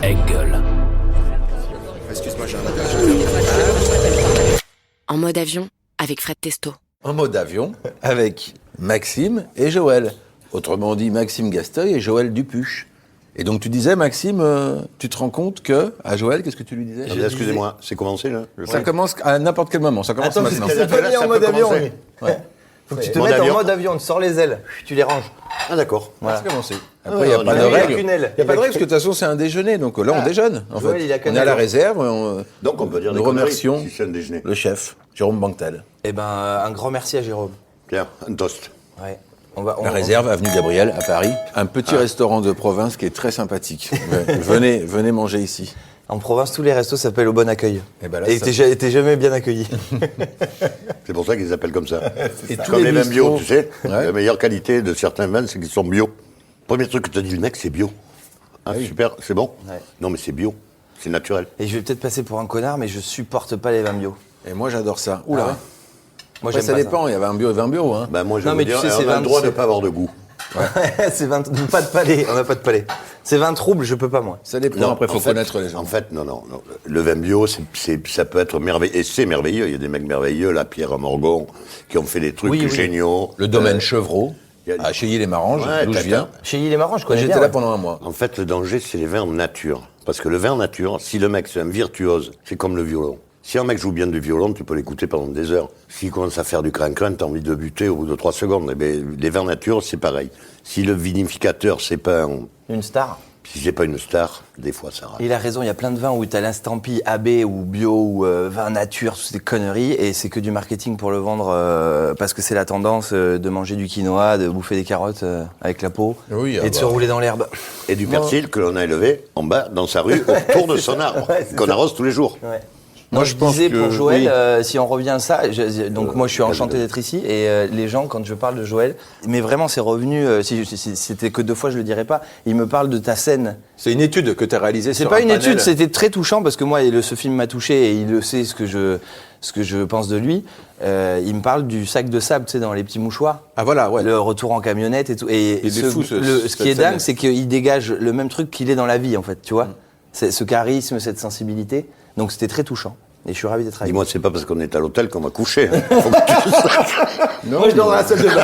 Engel. Excuse-moi, j'ai un En mode avion, avec Fred Testo. En mode avion, avec Maxime et Joël. Autrement dit, Maxime Gasteuil et Joël Dupuche. Et donc tu disais, Maxime, tu te rends compte que... À Joël, qu'est-ce que tu lui disais? Excusez-moi, c'est commencé là? Ça commence à n'importe quel moment, ça commence maintenant. C'est pas mis en mode avion. commencer. Ouais. Faut que tu te Mode mettes avion. en mode avion, tu sors les ailes, tu les ranges. Ah d'accord. Ça a commencé. Après, Ouais, il n'y a on pas y de va. Il a règle. qu'une aile. Il n'y a pas de règle, parce que de toute façon, c'est un déjeuner. Donc là, on déjeune, en Joël, fait. il a qu'une On est à la aile. réserve, Donc on peut dire nous des conneries remercions si c'est un déjeuner. le chef, Jérôme Banquetel. Eh ben, un grand merci à Jérôme. Tiens, un toast. Ouais. La réserve, avenue Gabriel, à Paris. Un petit restaurant de province qui est très sympathique. Ouais. Venez manger ici. En province, tous les restos s'appellent Au Bon Accueil. Et ben là, Et ça- t'es jamais bien accueilli. C'est pour ça qu'ils appellent comme ça. Et tous Comme les les vins bio, bistrots- tu sais. Ouais. La meilleure qualité de certains vins, c'est qu'ils sont bio. Premier truc que te dit le mec, c'est bio. Ah, super, c'est bon? Ouais. Non, mais c'est bio. C'est naturel. Et je vais peut-être passer pour un connard, mais je supporte pas les vins bio. Et moi, j'adore ça. Oula. Ah ouais. Moi, Après, j'aime ça pas dépend, il y avait un bio et vin bio. Hein. Bah, moi, je Non, veux mais tu dire, sais, c'est on a 20 le droit de c'est- ne pas avoir de goût. C'est 20... Pas de palais, on n'a pas de palais. C'est 20 troubles, je peux pas, moi. Ça dépend, après, il faut connaître les gens. En fait, non. Le vin bio, ça peut être merveilleux. Et c'est merveilleux. Il y a des mecs merveilleux, la Pierre à Morgon, qui ont fait des trucs Oui, oui. géniaux. Le domaine Chevreau, il y a- à Cheilly-les-Maranges, Ouais, d'où je t'as- viens. Chez Yves Marrant, je connais J'étais bien. là ouais. pendant un mois. En fait, le danger, c'est les vins en nature. Parce que le vin en nature, si le mec, c'est un virtuose, c'est comme le violon. Si un mec joue bien du violon, tu peux l'écouter pendant des heures. S'il commence à faire du crin-crin, t'as envie de buter au bout de 3 secondes. Eh ben, les vins nature, c'est pareil. Si le vinificateur, c'est pas Une star. si c'est pas une star, des fois, ça rate. Il a raison, il y a plein de vins où tu as l'instampille AB ou bio ou vin nature, toutes ces conneries, et c'est que du marketing pour le vendre parce que c'est la tendance de manger du quinoa, de bouffer des carottes avec la peau Oui, ah et de se bah. rouler dans l'herbe. Et du persil que l'on a élevé en bas, dans sa rue, autour de son arbre, Ouais, c'est qu'on ça. arrose tous les jours. Ouais. Moi, Non, je je pense disais que- pour Joël, oui. si on revient à ça, donc moi je suis enchanté d'être ici et les gens quand je parle de Joël, mais vraiment c'est revenu, si c'était que 2 fois je le dirais pas, ils me parlent de ta scène. C'est une étude que tu as réalisée C'est sur pas un une panel. étude, c'était très touchant parce que moi ce film m'a touché et il le sait ce que je pense de lui. Il me parle du sac de sable, tu sais, dans les petits mouchoirs. Ah voilà, ouais. Le retour en camionnette et tout. Et Il est fou, ce cette qui est dingue, scène. c'est qu'il dégage le même truc qu'il est dans la vie, en fait, tu vois. C'est ce charisme, cette sensibilité. Donc c'était très touchant. Et je suis ravi d'être avec Dis-moi, c'est pas parce qu'on est à l'hôtel qu'on va coucher. Hein. Faut que tu le saches. Non, Moi, je dors dans la salle de bain.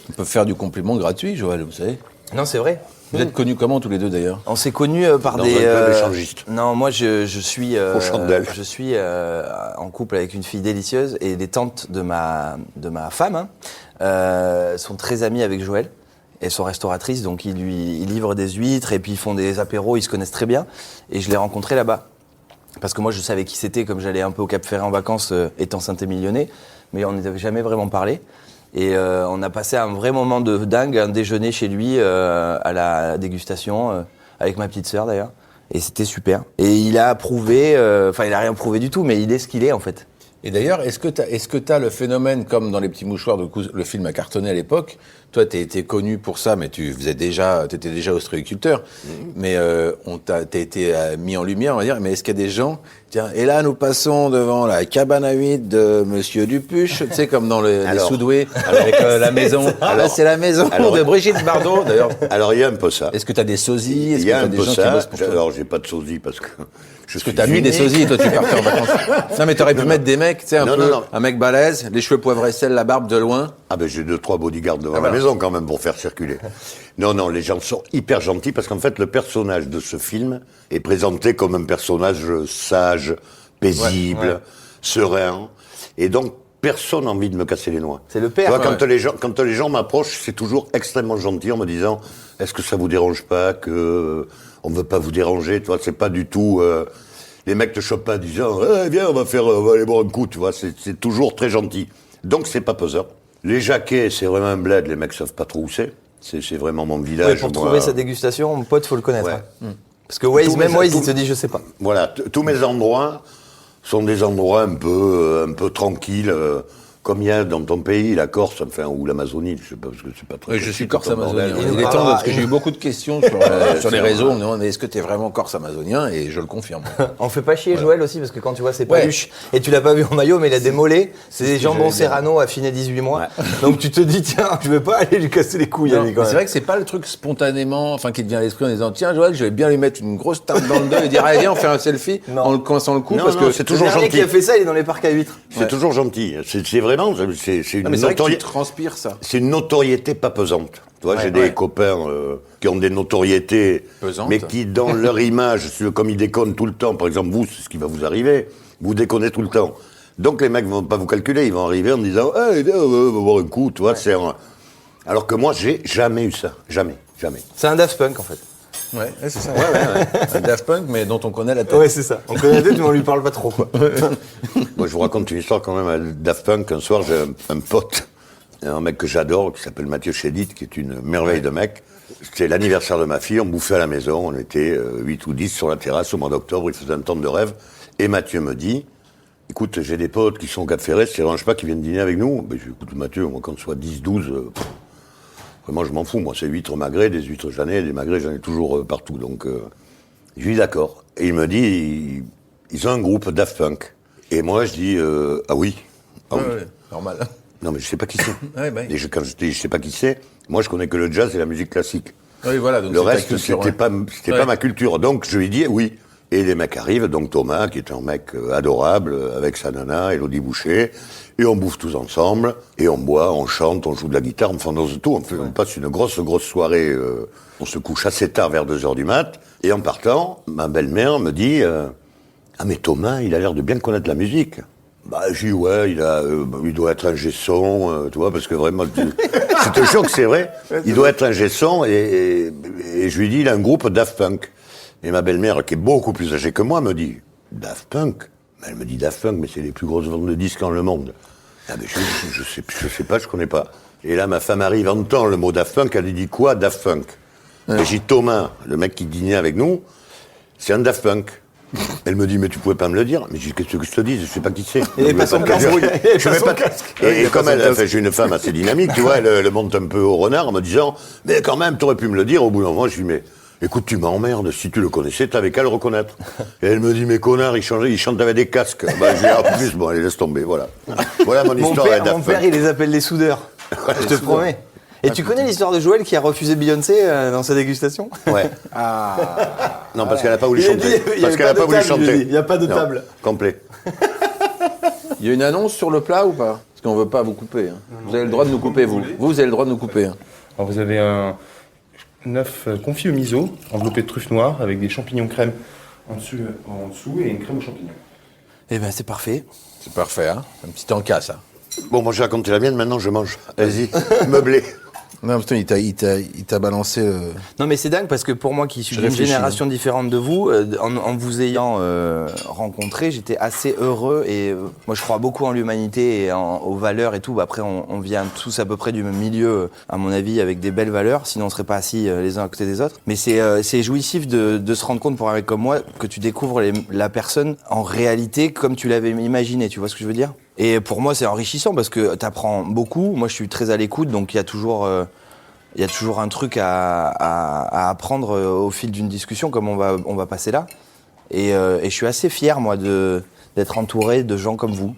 On peut faire du compliment gratuit, Joël, vous savez. Non, c'est vrai. Vous êtes connus comment, tous les deux, d'ailleurs? On s'est connus par Dans des. un club échangiste. Non, moi je suis. Aux chandelles. Je suis en couple avec une fille délicieuse et les tantes de ma femme sont très amies avec Joël. Elles sont restauratrices, donc ils livrent des huîtres et puis ils font des apéros, ils se connaissent très bien. Et je l'ai rencontré là-bas. Parce que moi je savais qui c'était, comme j'allais un peu au Cap Ferret en vacances, étant Saint-Émilionnais, mais on n'avait jamais vraiment parlé. Et on a passé un vrai moment de dingue, un déjeuner chez lui à la dégustation, avec ma petite sœur d'ailleurs. Et c'était super. Et il a approuvé, enfin il a rien prouvé du tout, mais il est ce qu'il est en fait. Et d'ailleurs, est-ce que t'as le phénomène, comme dans Les Petits Mouchoirs, le film a cartonné à l'époque, toi t'as été connu pour ça, mais t'étais déjà ostréiculteur, mais t'as été mis en lumière, on va dire, mais est-ce qu'il y a des gens, tiens, et là nous passons devant la cabane à huîtres de Monsieur Dupuche, tu sais, comme dans les Alors, Soudoués, avec la maison, là c'est la maison de Brigitte Bardot, d'ailleurs. Alors, il y a un peu ça. Est-ce que t'as des sosies? Est-ce Il que y a t'as un des peu gens qui ça. bossent pour toi? Alors, j'ai pas de sosie parce que je Parce que suis t'as mis des unique. sosies, toi tu partais en vacances. Non mais t'aurais pu mettre des mecs, tu sais, Non, non. un mec balèze, les cheveux poivre et sel, la barbe de loin. Ah ben j'ai 2-3 bodyguards devant la voilà. maison quand même pour faire circuler. Non, les gens sont hyper gentils parce qu'en fait le personnage de ce film est présenté comme un personnage sage, paisible, serein, et donc personne n'a envie de me casser les noix. C'est le père, Tu vois, ouais. quand les gens m'approchent, c'est toujours extrêmement gentil en me disant est-ce que ça vous dérange pas que on veut pas vous déranger, tu vois, c'est pas du tout les mecs te chopent pas en disant viens on va aller boire un coup, tu vois, c'est toujours très gentil. Donc c'est pas peseur. Les Jacquets, c'est vraiment un bled, les mecs savent pas trop où c'est. C'est vraiment mon village. Ouais, pour moi. trouver sa dégustation, mon pote, faut le connaître. Ouais. hein. Parce que Waze, Tous même mes- Waze, tous- il te dit je sais pas. Voilà, tous mes endroits sont des endroits un peu tranquilles. comme il y a dans ton pays, la Corse, enfin, ou l'Amazonie, je sais pas, parce que c'est pas très... Oui, je suis corse ton amazonien. bordel, Il ouais. est temps, parce que j'ai eu beaucoup de questions sur les réseaux. Non, mais est-ce que tu es vraiment corse amazonien? Et je le confirme. On fait pas chier Joël aussi, parce que quand tu vois ses Ouais. paluches, et tu l'as pas vu en maillot, mais il a des mollets, c'est des jambons serrano affinés 18 mois. Donc tu te dis, tiens, je vais pas aller lui casser les couilles, Non, lui, quand mais c'est même. vrai que c'est pas le truc spontanément, enfin, qui te vient à l'esprit en disant, tiens, Joël, je vais bien lui mettre une grosse tape dans le dos et dire, allez, viens, on fait un selfie, Non. en le coinçant le cou, Non, parce non, que c'est Le toujours dernier gentil. qui a fait ça, il est dans les parcs à huîtres. C'est toujours gentil. C'est vraiment, c'est une Ah, mais c'est vrai que tu notoriété. transpires ça. C'est une notoriété pas pesante. Tu vois, j'ai des copains qui ont des notoriétés, Pesantes. mais qui, dans leur image, comme ils déconnent tout le temps, par exemple, vous, c'est ce qui va vous arriver, vous déconnez tout le temps. Donc les mecs vont pas vous calculer, ils vont arriver en disant « Hey, viens, on va boire un coup », tu vois, Alors que moi, j'ai jamais eu ça. Jamais. C'est un Daft Punk, en fait. Ouais, c'est ça. Un Daft Punk, mais dont on connaît la tête. Ouais, c'est ça. On connaît la tête, mais on lui parle pas trop, quoi. Moi, je vous raconte une histoire quand même à Daft Punk. Un soir, j'ai un pote, un mec que j'adore, qui s'appelle Mathieu Chédid, qui est une merveille de mec. C'était l'anniversaire de ma fille, on bouffait à la maison, on était 8 ou 10 sur la terrasse au mois d'octobre, il faisait un temps de rêve. Et Mathieu me dit, écoute, j'ai des potes qui sont au Cap Ferret, ça ne dérange pas qu'ils viennent dîner avec nous. Ben, je dis, écoute Mathieu, moi quand on soit 10, 12, vraiment je m'en fous, moi c'est huîtres magrets, des huîtres j'en ai, des magrets j'en ai toujours partout. Donc je lui dis d'accord. Et il me dit, ils ont un groupe Daft Punk. Et moi je dis, ah oui. Ah oui. Ouais, normal. Non, mais je sais pas qui c'est. Ouais, bah. Et quand je dis je sais pas qui c'est, moi je connais que le jazz et la musique classique. Oui, voilà. Donc Le c'est ta reste, culture, c'était ouais. pas ma culture. Donc je lui dis oui. Et les mecs arrivent, donc Thomas, qui est un mec adorable, avec sa nana, Élodie Boucher, et on bouffe tous ensemble, et on boit, on chante, on joue de la guitare, on fait tout. On passe une grosse soirée, on se couche assez tard, vers 2h du mat, et en partant, ma belle-mère me dit ah mais Thomas, il a l'air de bien connaître la musique. Bah, je dis, ouais, il doit être un gesson, tu vois, parce que vraiment, je te jure que c'est vrai, il doit être un gesson, et je lui dis, il a un groupe Daft Punk. Et ma belle-mère, qui est beaucoup plus âgée que moi, me dit, Daft Punk? Elle me dit, Daft Punk, mais c'est les plus grosses ventes de disques dans le monde. Ah, mais je sais pas, je connais pas. Et là, ma femme arrive, entend le mot Daft Punk, elle lui dit, quoi, Daft Punk? Et j'ai dit, Thomas, le mec qui dînait avec nous, c'est un Daft Punk. Elle me dit, mais tu pouvais pas me le dire. Mais je dis, qu'est-ce que je te dis? Je sais pas qui c'est. Il avait pas son casque. Je vais pas. Et comme j'ai une femme assez dynamique, tu vois, elle monte un peu au renard en me disant, mais quand même, t'aurais pu me le dire. Au bout d'un moment, je lui dis, mais écoute, tu m'emmerdes. Si tu le connaissais, t'avais qu'à le reconnaître. Et elle me dit, mais connard, il chante avec des casques. Bah, je lui dis, en plus, bon, allez, laisse tomber, voilà. Voilà mon histoire avec Daft Mon père, Punk. il les appelle les soudeurs. Je te promets. Et tu connais l'histoire de Joël qui a refusé Beyoncé dans sa dégustation? Ouais. Non, parce qu'elle a pas voulu Il a chanter. dit, il y Parce avait qu'elle pas a de pas voulu table, il a chanter. dit. Il y a pas de Non, table. Complet. Il y a une annonce sur le plat ou pas? Parce qu'on veut pas vous couper. Hein. Vous avez le droit de nous couper, vous. Vous avez le droit de nous couper. Hein. Alors vous avez un œuf confit au miso, enveloppé de truffes noires, avec des champignons crème en dessous et une crème aux champignons. Eh ben, c'est parfait. C'est parfait, hein. Un petit encas, ça. Bon, moi, j'ai raconté la mienne, maintenant, je mange. Allez-y, meublé. Non, putain, il t'a balancé. Non, mais c'est dingue parce que pour moi qui suis Je d'une réfléchis, génération différente de vous, en vous ayant rencontré, j'étais assez heureux et moi je crois beaucoup en l'humanité et aux valeurs et tout. Après, on vient tous à peu près du même milieu, à mon avis, avec des belles valeurs, sinon on serait pas assis les uns à côté des autres. Mais c'est jouissif de se rendre compte pour un mec comme moi que tu découvres la personne en réalité comme tu l'avais imaginé, tu vois ce que je veux dire? Et pour moi, c'est enrichissant parce que t'apprends beaucoup. Moi, je suis très à l'écoute, donc il y a toujours un truc à apprendre au fil d'une discussion, comme on va passer là. Et je suis assez fier, moi, d'être entouré de gens comme vous.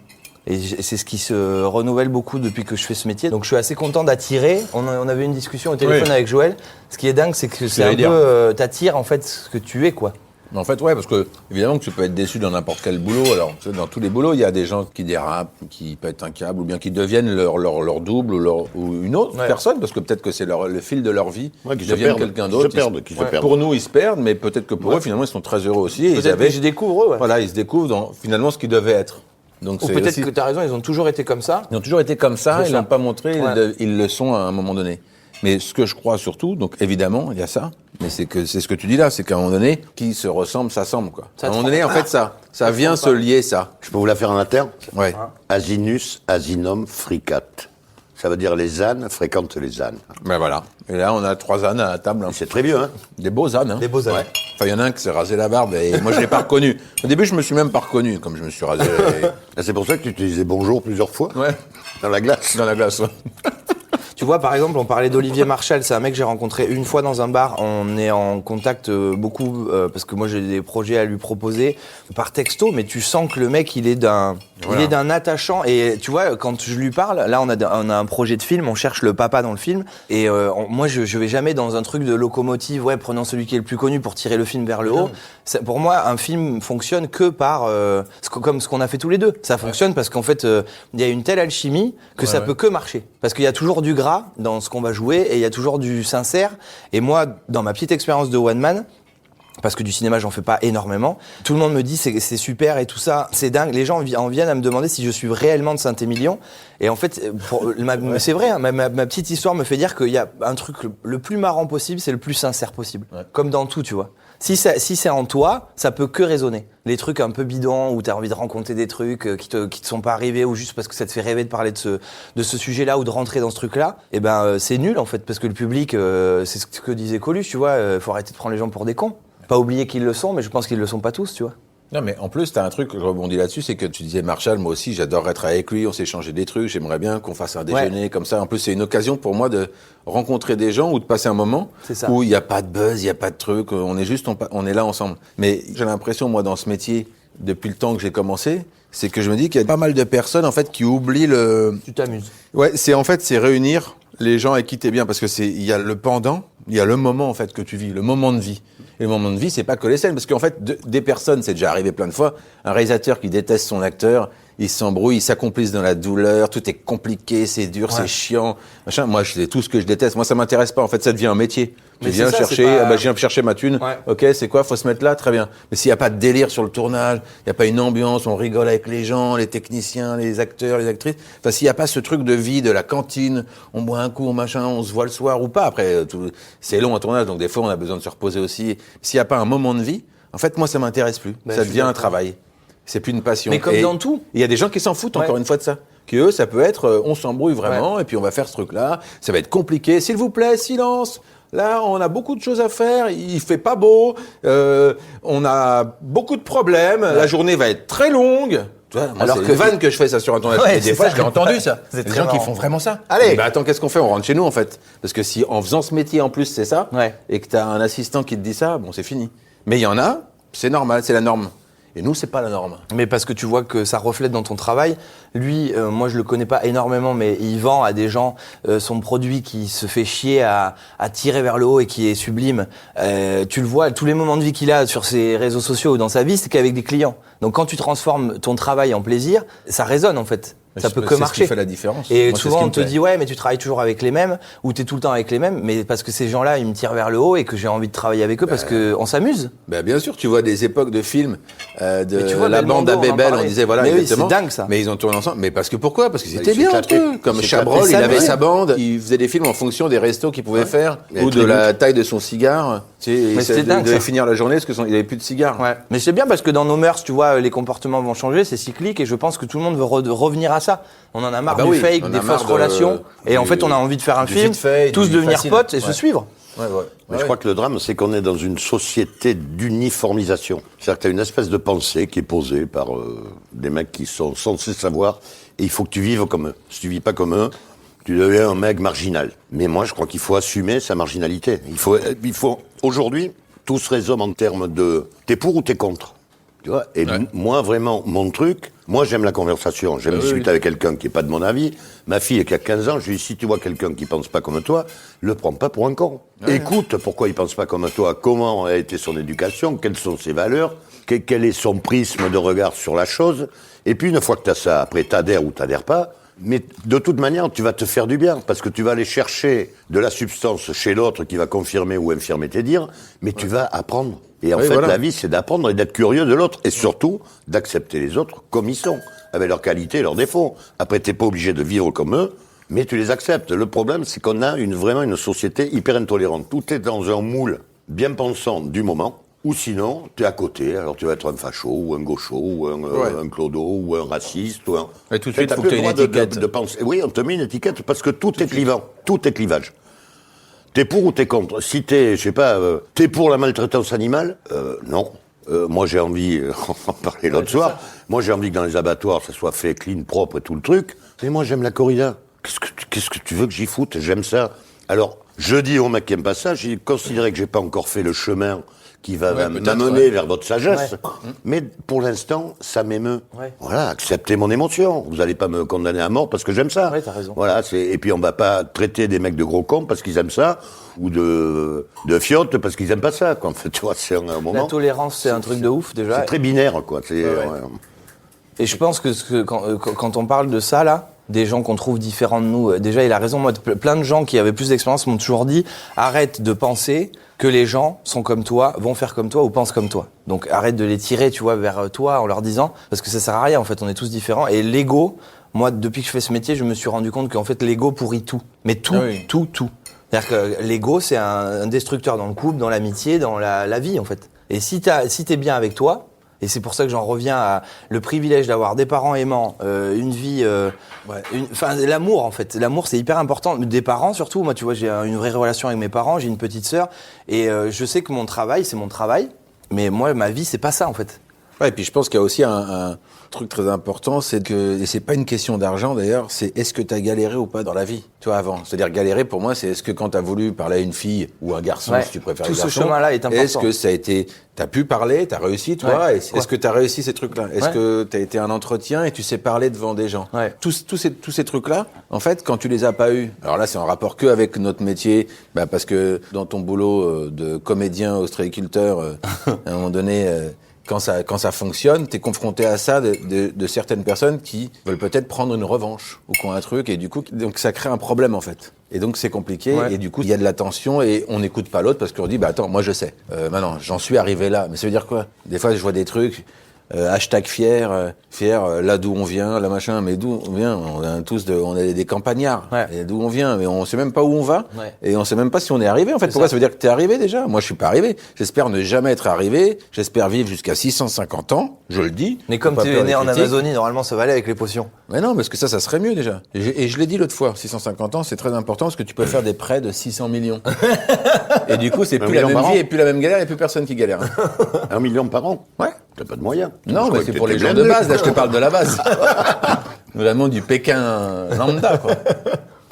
Et c'est ce qui se renouvelle beaucoup depuis que je fais ce métier. Donc je suis assez content d'attirer. On avait une discussion au téléphone avec Joël. Ce qui est dingue, c'est que c'est un peu... t'attires en fait ce que tu es, quoi. En fait, ouais, parce que évidemment que tu peux être déçu dans n'importe quel boulot. Alors, tu sais, dans tous les boulots, il y a des gens qui dérapent, qui pètent un câble, ou bien qui deviennent leur double ou une autre personne, parce que peut-être que c'est le fil de leur vie, Ouais, qui ils se deviennent perdent. quelqu'un Qui d'autre. se perdent, qui se perdent. Pour nous, ils se perdent, mais peut-être que pour eux, finalement, ils sont très heureux aussi. Et Peut-être que je découvre eux, ouais. Voilà, ils se découvrent dans finalement ce qu'ils devaient être. Donc Ou c'est peut-être aussi- que t'as raison, ils ont toujours été comme ça. Ils ont toujours été comme ça, C'est ils ça. l'ont pas montré, Ouais. ils le sont à un moment donné. Mais ce que je crois surtout, donc évidemment, il y a ça, mais c'est ce que tu dis là, c'est qu'à un moment donné, qui se ressemble, s'assemble, quoi. Ça À un te moment donné, en fait, ça vient se lier, ça. Je peux vous la faire en interne? Ouais. Asinus, asinum, fricat. Ça veut dire les ânes fréquentent les ânes. Ben voilà. Et là, on a 3 ânes à la table. Hein. Et c'est très vieux, hein? Des beaux ânes, hein. Des beaux ânes. Enfin, il y en a un qui s'est rasé la barbe et moi, je l'ai pas reconnu. Au début, je me suis même pas reconnu, comme je me suis rasé Ah, c'est pour ça que tu utilisais bonjour plusieurs fois ouais, dans la glace. dans la glace. Ouais. Tu vois, par exemple, on parlait d'Olivier Marchal, c'est un mec que j'ai rencontré une fois dans un bar. On est en contact beaucoup parce que moi j'ai des projets à lui proposer par texto, mais tu sens que le mec il est d'un attachant. Et tu vois, quand je lui parle, là on a un projet de film, on cherche le papa dans le film, et moi je vais jamais dans un truc de locomotive. Ouais, prenons celui qui est le plus connu pour tirer le film vers le haut. Ça, pour moi, un film fonctionne que par comme ce qu'on a fait tous les deux. Ça fonctionne parce qu'en fait il y a une telle alchimie que ça peut que marcher, parce qu'il y a toujours du gras dans ce qu'on va jouer et il y a toujours du sincère. Et moi, dans ma petite expérience de one man, parce que du cinéma j'en fais pas énormément, tout le monde me dit c'est super et tout ça, c'est dingue. Les gens en viennent à me demander si je suis réellement de Saint-Émilion. Et en fait, c'est vrai, hein, ma petite histoire me fait dire qu'il y a un truc le plus marrant possible, c'est le plus sincère possible. Ouais. Comme dans tout, tu vois. Si c'est en toi, ça peut que résonner. Les trucs un peu bidons où t'as envie de rencontrer des trucs qui te sont pas arrivés, ou juste parce que ça te fait rêver de parler de ce sujet-là ou de rentrer dans ce truc-là, et ben c'est nul en fait, parce que le public, c'est ce que disait Coluche, tu vois, faut arrêter de prendre les gens pour des cons. Pas oublier qu'ils le sont, mais je pense qu'ils le sont pas tous, tu vois. Non, mais en plus, t'as un truc, je rebondis là-dessus, c'est que tu disais Marshall, moi aussi, j'adorerais être avec lui, on s'est échangé des trucs, j'aimerais bien qu'on fasse un déjeuner comme ça. En plus, c'est une occasion pour moi de rencontrer des gens ou de passer un moment où il n'y a pas de buzz, il n'y a pas de truc, on est juste, on est là ensemble. Mais j'ai l'impression, moi, dans ce métier, depuis le temps que j'ai commencé, c'est que je me dis qu'il y a pas mal de personnes, en fait, qui oublient le... Tu t'amuses. Ouais, c'est réunir les gens avec qui t'es bien, parce que il y a le pendant, il y a le moment, en fait, que tu vis, le moment de vie. Et le moment de vie, c'est pas que les scènes, parce qu'en fait, des personnes, c'est déjà arrivé plein de fois, un réalisateur qui déteste son acteur, il s'embrouille, il s'accomplisse dans la douleur, tout est compliqué, c'est dur, c'est chiant, machin. Moi, c'est tout ce que je déteste. Moi, ça m'intéresse pas. En fait, ça devient un métier. Je viens chercher ma thune. Ouais. Ok, c'est quoi? Faut se mettre là, très bien. Mais s'il y a pas de délire sur le tournage, il y a pas une ambiance, on rigole avec les gens, les techniciens, les acteurs, les actrices. Enfin, s'il y a pas ce truc de vie, de la cantine, on boit un coup, machin, on se voit le soir ou pas. Après, c'est long un tournage, donc des fois, on a besoin de se reposer aussi. S'il y a pas un moment de vie, en fait, moi, ça m'intéresse plus. Ça devient un travail. C'est plus une passion. Mais comme dans tout. Il y a des gens qui s'en foutent encore une fois de ça. Qui eux, ça peut être, on s'embrouille vraiment, et puis on va faire ce truc-là. Ça va être compliqué. S'il vous plaît, silence. Là, on a beaucoup de choses à faire. Il fait pas beau. On a beaucoup de problèmes. La journée va être très longue. Tu vois, moi, alors c'est une vanne que je fais ça sur un tournage. Et des fois, je l'ai entendu ça. C'est des gens qui font vraiment ça. Allez. Bah attends, qu'est-ce qu'on fait? On rentre chez nous en fait. Parce que si en faisant ce métier en plus c'est ça, et que t'as un assistant qui te dit ça, bon c'est fini. Mais il y en a, c'est normal, c'est la norme. Et nous, c'est pas la norme. Mais parce que tu vois que ça reflète dans ton travail. Lui, moi, je le connais pas énormément, mais il vend à des gens son produit qui se fait chier à tirer vers le haut et qui est sublime. Tu le vois, tous les moments de vie qu'il a sur ses réseaux sociaux ou dans sa vie, c'est qu'avec des clients. Donc, quand tu transformes ton travail en plaisir, ça résonne, en fait. Ça peut que marcher. C'est ce qui fait la différence. Et moi, souvent, on te dit, ouais, mais tu travailles toujours avec les mêmes, ou t'es tout le temps avec les mêmes, mais parce que ces gens-là, ils me tirent vers le haut et que j'ai envie de travailler avec eux parce que on s'amuse. Ben, bien sûr, tu vois des époques de films, la bande à Bébel, on disait, voilà, mais exactement. Oui, c'est dingue, ça. Mais ils ont tourné ensemble. Mais parce que pourquoi? Parce qu'ils étaient bien entre eux. Comme Chabrol, il avait sa bande, il faisait des films en fonction des restos qu'il pouvait faire, ou de la taille de son cigare. Mais c'était dingue. Il devait finir la journée parce qu'il avait plus de cigare. Ouais. Mais c'est bien parce que dans nos mœurs, tu vois, les comportements vont changer, c'est cyclique et je pense que tout le monde veut revenir à ça. On en a marre du fake, des fausses relations. Et en fait, on a envie de faire un film, tous devenir potes et se suivre. Mais je crois que le drame, c'est qu'on est dans une société d'uniformisation. C'est-à-dire que tu as une espèce de pensée qui est posée par des mecs qui sont censés savoir, et il faut que tu vives comme eux. Si tu vis pas comme eux, tu deviens un mec marginal. Mais moi, je crois qu'il faut assumer sa marginalité. Il faut aujourd'hui, tout se résume en termes de t'es pour ou t'es contre. Tu vois, et moi, vraiment, mon truc, moi, j'aime la conversation. J'aime discuter avec quelqu'un qui n'est pas de mon avis. Ma fille, qui a 15 ans, je lui dis, si tu vois quelqu'un qui pense pas comme toi, le prends pas pour un con. Écoute pourquoi il pense pas comme toi, comment a été son éducation, quelles sont ses valeurs, quel est son prisme de regard sur la chose. Et puis, une fois que tu as ça, après, t'adhères ou t'adhères pas. Mais de toute manière, tu vas te faire du bien, parce que tu vas aller chercher de la substance chez l'autre qui va confirmer ou infirmer tes dires, mais tu vas apprendre. Et en fait, la vie, c'est d'apprendre et d'être curieux de l'autre, et surtout, d'accepter les autres comme ils sont, avec leurs qualités et leurs défauts. Après, t'es pas obligé de vivre comme eux, mais tu les acceptes. Le problème, c'est qu'on a vraiment une société hyper intolérante. Tout est dans un moule bien pensant du moment, ou sinon, tu es à côté, alors tu vas être un facho, ou un gaucho, ou un clodo, ou un raciste, ou un... Et tout de suite, il faut que tu aies une étiquette. De penser. Oui, on te met une étiquette, parce que tout est clivant, tout est clivage. T'es pour ou t'es contre? Si t'es, je sais pas, t'es pour la maltraitance animale? Non. Moi, j'ai envie, on en parlait l'autre soir, moi, j'ai envie que dans les abattoirs, ça soit fait clean, propre et tout le truc. Et moi, j'aime la corrida. Qu'est-ce que tu veux que j'y foute? J'aime ça. Alors, je dis aux mecs qui aiment pas ça, j'ai considéré que j'ai pas encore fait le chemin qui va m'amener vers votre sagesse. Ouais. Mais pour l'instant, ça m'émeut. Ouais. Voilà, acceptez mon émotion. Vous allez pas me condamner à mort parce que j'aime ça. Ouais, t'as raison. Voilà, et puis on va pas traiter des mecs de gros cons parce qu'ils aiment ça, ou de fiottes parce qu'ils aiment pas ça. En fait, tu vois, c'est un moment. La tolérance, c'est un truc de ouf, déjà. C'est très binaire, quoi. Et je pense que quand on parle de ça, là, des gens qu'on trouve différents de nous, déjà, il a raison. Moi, plein de gens qui avaient plus d'expérience m'ont toujours dit « Arrête de penser que les gens sont comme toi, vont faire comme toi ou pensent comme toi. » Donc, arrête de les tirer, tu vois, vers toi en leur disant « Parce que ça sert à rien, en fait, on est tous différents. » Et l'ego, moi, depuis que je fais ce métier, je me suis rendu compte qu'en fait, l'ego pourrit tout. Mais tout. C'est-à-dire que l'ego, c'est un destructeur dans le couple, dans l'amitié, dans la vie, en fait. Et si t'es bien avec toi, et c'est pour ça que j'en reviens à le privilège d'avoir des parents aimants, une vie, l'amour en fait. L'amour c'est hyper important. Des parents surtout. Moi tu vois j'ai une vraie relation avec mes parents. J'ai une petite sœur et je sais que mon travail c'est mon travail. Mais moi ma vie c'est pas ça en fait. Ouais et puis je pense qu'il y a aussi un truc très important, c'est que, et c'est pas une question d'argent d'ailleurs, c'est est-ce que t'as galéré ou pas dans la vie, tu vois, avant. C'est-à-dire galérer pour moi, c'est est-ce que quand t'as voulu parler à une fille ou un garçon, si tu préfères tout les garçons, ce chemin-là est important. est-ce que ça a été, t'as pu parler, t'as réussi, toi, est-ce que t'as réussi ces trucs-là? Est-ce que t'as été un entretien et tu sais parler devant des gens? Tous ces trucs-là, en fait, quand tu les as pas eus, alors là, c'est en rapport que avec notre métier, parce que dans ton boulot de comédien, ostréiculteur, à un moment donné, quand ça fonctionne, t'es confronté à ça de certaines personnes qui veulent peut-être prendre une revanche ou qui ont un truc et du coup donc ça crée un problème en fait. Et donc c'est compliqué et du coup il y a de la tension et on n'écoute pas l'autre parce qu'on dit attends moi je sais. Maintenant j'en suis arrivé là, mais ça veut dire quoi? Des fois je vois des trucs hashtag fier, là d'où on vient, là machin, mais d'où on vient, on est des campagnards, et d'où on vient, mais on sait même pas où on va, et on sait même pas si on est arrivé, en fait. Pourquoi ça veut dire que t'es arrivé déjà? Moi, je suis pas arrivé. J'espère ne jamais être arrivé. J'espère vivre jusqu'à 650 ans, je le dis. Mais comme tu es né en Amazonie, normalement, ça va aller avec les potions. Mais non, parce que ça serait mieux déjà. Et je l'ai dit l'autre fois, 650 ans, c'est très important parce que tu peux faire des prêts de 600 millions. Et du coup, c'est plus la même vie et plus la même galère et plus personne qui galère. 1 million par an? Ouais. T'as pas de moyens. Non, mais c'est pour les gens de base. Là, je te parle de la base. Vraiment du Pékin lambda, quoi.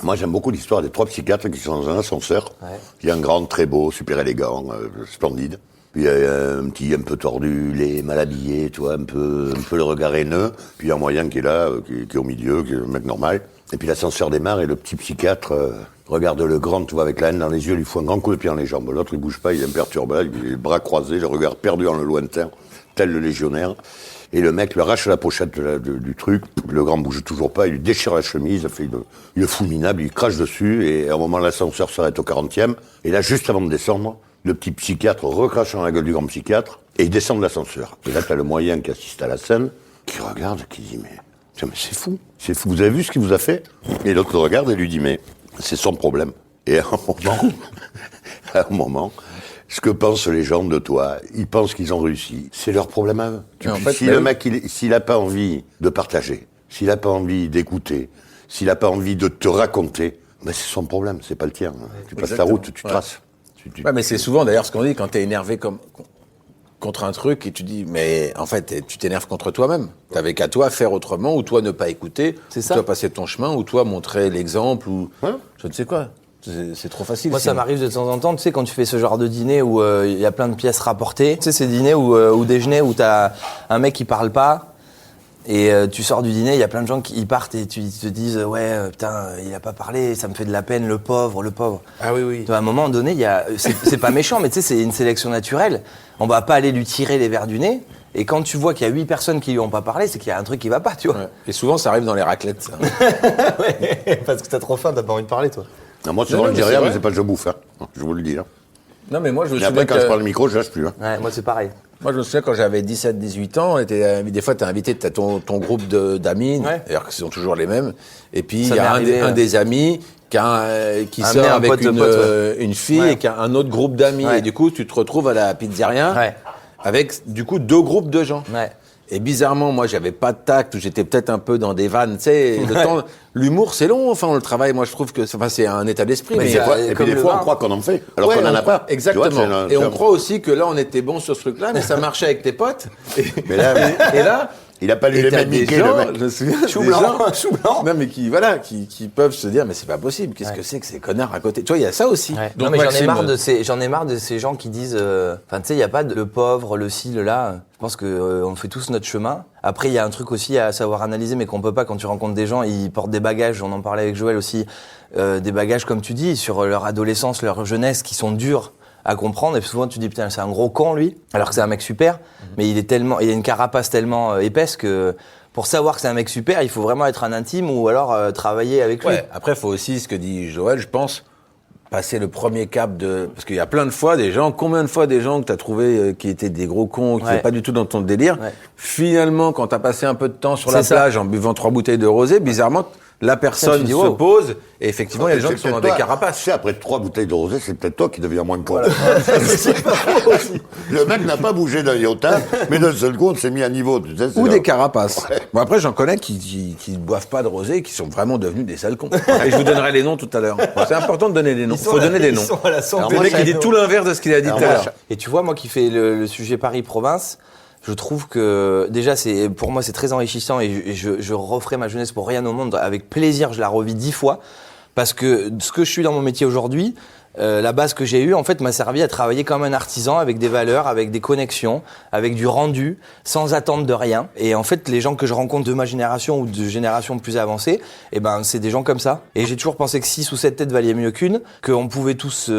Moi, j'aime beaucoup l'histoire des 3 psychiatres qui sont dans un ascenseur. Il y a un grand, très beau, super élégant, splendide. Puis il y a un petit un peu tordu, les mal habillé, tu vois, un peu le regard haineux. Puis il y a un moyen qui est là, qui est au milieu, qui est le mec normal. Et puis l'ascenseur démarre et le petit psychiatre regarde le grand, tu vois, avec la haine dans les yeux, lui fout un grand coup de pied dans les jambes. L'autre, il bouge pas, il est imperturbable, il a les bras croisés, le regard perdu dans le lointain, tel le légionnaire. Et le mec lui arrache la pochette du truc, le grand bouge toujours pas, il lui déchire la chemise, il le fout minable, il crache dessus, et à un moment, l'ascenseur s'arrête au 40e. Et là, juste avant de descendre, le petit psychiatre recrache dans la gueule du grand psychiatre, et il descend de l'ascenseur. Et là, t'as le moyen qui assiste à la scène, qui regarde, qui dit, mais c'est fou, vous avez vu ce qu'il vous a fait? Et l'autre le regarde et lui dit, mais c'est son problème. Et à un moment, ce que pensent les gens de toi, ils pensent qu'ils ont réussi, c'est leur problème à eux. Si le mec, s'il a pas envie de partager, s'il a pas envie d'écouter, s'il a pas envie de te raconter, c'est son problème, c'est pas le tien. Tu passes ta route, tu traces. Mais c'est souvent d'ailleurs ce qu'on dit quand t'es énervé contre un truc et tu dis mais en fait tu t'énerves contre toi-même. T'avais qu'à toi faire autrement ou toi ne pas écouter, ou toi passer ton chemin ou toi montrer l'exemple ou je ne sais quoi. C'est trop facile. Moi, ça m'arrive de temps en temps, tu sais, quand tu fais ce genre de dîner où il y a plein de pièces rapportées. Tu sais, ces dîners ou déjeuners où t'as un mec qui parle pas et tu sors du dîner, il y a plein de gens qui y partent et tu te disent putain, il a pas parlé, ça me fait de la peine, le pauvre. Ah oui. À un moment donné, c'est pas méchant, mais tu sais, c'est une sélection naturelle. On va pas aller lui tirer les verres du nez. Et quand tu vois qu'il y a 8 personnes qui lui ont pas parlé, c'est qu'il y a un truc qui va pas, tu vois. Et souvent, ça arrive dans les raclettes, ça. Parce que t'as trop faim, t'as pas envie de parler, toi. Non, moi, souvent, je dis rien, mais c'est pas que je bouffe, hein. Je vous le dis, hein. Non, mais moi, je me souviens. Après, quand je prends le micro, je lâche plus, hein. Ouais, moi, c'est pareil. Moi, je me souviens quand j'avais 17-18 ans, des fois, t'es invité, t'as ton groupe d'amis, d'ailleurs, qui sont toujours les mêmes. Et puis, il y a un des amis qui sort avec une fille et qui a un autre groupe d'amis. Et du coup, tu te retrouves à la pizzeria avec, du coup, 2 groupes de gens. Et bizarrement, moi, j'avais pas de tact, ou j'étais peut-être un peu dans des vannes, tu sais. L'humour, c'est long, enfin, on le travaille. Moi, je trouve que c'est un état d'esprit. Mais et puis des fois, on croit qu'on en fait, alors ouais, qu'on en a pas. Exactement. Tu vois, et on croit aussi que là, on était bon sur ce truc-là, mais ça marchait avec tes potes. Mais là, et là, il a pas lu les mêmes Mickey, le mec. Je me souviens, Chou des blanc, gens- chou blanc. Non, mais qui peuvent se dire, mais c'est pas possible. Qu'est-ce que c'est que ces connards à côté? Tu vois, il y a ça aussi. Ouais. Donc, Non, mais j'en ai Maxime, marre de ces gens qui disent, enfin, tu sais, il y a pas de le pauvre, le ci, le là. Je pense que on fait tous notre chemin. Après, il y a un truc aussi à savoir analyser, mais qu'on peut pas quand tu rencontres des gens. Ils portent des bagages. On en parlait avec Joël aussi, des bagages comme tu dis sur leur adolescence, leur jeunesse, qui sont durs à comprendre. Et souvent, tu dis putain, c'est un gros con lui, alors que c'est un mec super. Mais il a une carapace tellement épaisse que pour savoir que c'est un mec super, il faut vraiment être un intime ou alors travailler avec lui. Ouais, après, il faut aussi, ce que dit Joël, je pense, passer le premier cap de... Parce qu'il y a plein de fois des gens, combien de fois des gens que tu as trouvé qui étaient des gros cons, qui n'étaient pas du tout dans ton délire. Ouais. Finalement, quand tu as passé un peu de temps sur la C'est ça. plage en buvant 3 bouteilles de rosé, bizarrement, la personne tu dis, se wow. pose et effectivement, il y a des gens C'est qui sont dans peut-être des toi. carapaces. Tu sais, après 3 bouteilles de rosé, c'est peut-être toi qui deviens moins con. C'est pas faux aussi. Le mec n'a pas bougé d'un iota, mais d'un seul coup, on s'est mis à niveau. Tu sais, c'est Ou un- des carapaces. Bon, après, j'en connais qui ne boivent pas de rosé et qui sont vraiment devenus des sales cons. Et je vous donnerai les noms tout à l'heure. Bon, c'est important de donner des noms. Il faut donner des noms. Ils sont à la santé. Alors Le moi, mec, il dit tout l'inverse de ce qu'il a dit tout à l'heure. Et tu vois, moi qui fais le sujet Paris-Province, je trouve que déjà, pour moi, c'est très enrichissant et je referai ma jeunesse pour rien au monde. Avec plaisir, je la revis 10 fois. Parce que ce que je suis dans mon métier aujourd'hui, la base que j'ai eue, en fait, m'a servi à travailler comme un artisan avec des valeurs, avec des connexions, avec du rendu, sans attendre de rien. Et en fait, les gens que je rencontre de ma génération ou de générations plus avancées, eh ben, c'est des gens comme ça. Et j'ai toujours pensé que 6 ou 7 têtes valaient mieux qu'une, qu'on pouvait tous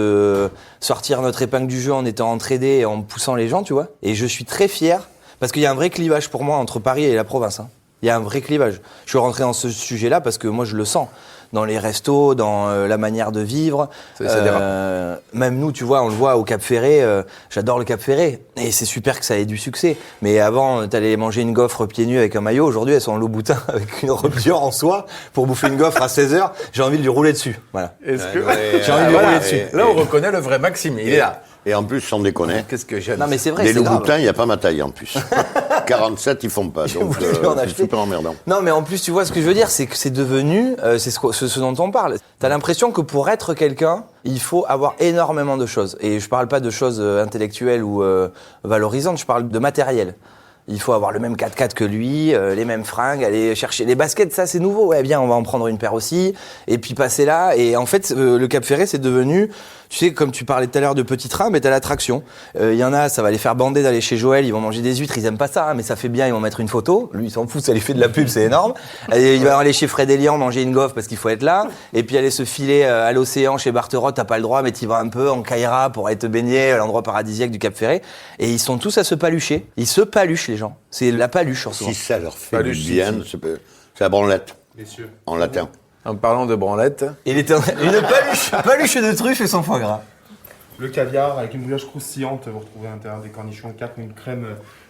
sortir notre épingle du jeu en étant entraînés et en poussant les gens, tu vois. Et je suis très fier, parce qu'il y a un vrai clivage pour moi entre Paris et la province, hein. Il y a un vrai clivage. Je suis rentré dans ce sujet-là parce que moi, je le sens. Dans les restos, dans la manière de vivre. Ça dérape. Même nous, tu vois, on le voit au Cap Ferré. J'adore le Cap Ferré. Et c'est super que ça ait du succès. Mais avant, t'allais manger une gaufre pieds nus avec un maillot. Aujourd'hui, elles sont en Louboutin avec une robe Dior en soie. Pour bouffer une gaufre à 16h, j'ai envie de lui rouler dessus. Voilà. Est-ce que... J'ai envie de lui rouler dessus. Là, on reconnaît le vrai Maxime. Il est là. Et en plus, sans déconner, Qu'est-ce que j'aime. Non, mais c'est vrai, des c'est grave. Louboutins, il n'y a pas ma taille en plus. 47, ils font pas. Donc, voulu en c'est acheter. super emmerdant. Non, mais en plus, tu vois, ce que je veux dire, c'est que c'est devenu, c'est ce dont on parle. T'as l'impression que pour être quelqu'un, il faut avoir énormément de choses. Et je parle pas de choses intellectuelles ou valorisantes, je parle de matériel. Il faut avoir le même 4x4 que lui, les mêmes fringues, aller chercher les baskets, ça c'est nouveau. Ouais, bien, on va en prendre une paire aussi. Et puis passer là. Et en fait, le Cap Ferré, c'est devenu, tu sais, comme tu parlais tout à l'heure de petits trains, mais t'as l'attraction. Il y en a, ça va les faire bander d'aller chez Joël, ils vont manger des huîtres, ils aiment pas ça, hein, mais ça fait bien, ils vont mettre une photo. Lui, il s'en fout, ça lui fait de la pub, c'est énorme. Et il va aller chez Fred Elian manger une gaufre parce qu'il faut être là. Et puis aller se filer à l'océan chez Barterot, t'as pas le droit, mais t'y vas un peu en Caïra pour aller te baigner à l'endroit paradisiaque du Cap Ferré. Et ils sont tous à se palucher. Ils se paluchent, les gens. C'est la paluche en ce moment. Si ça leur fait Pas du du bien, c'est la branlette, Messieurs. en latin. En parlant de branlette, Il était une paluche de truffe et son foie gras. Le caviar avec une brioche croustillante, vous retrouvez à l'intérieur des cornichons 4, une crème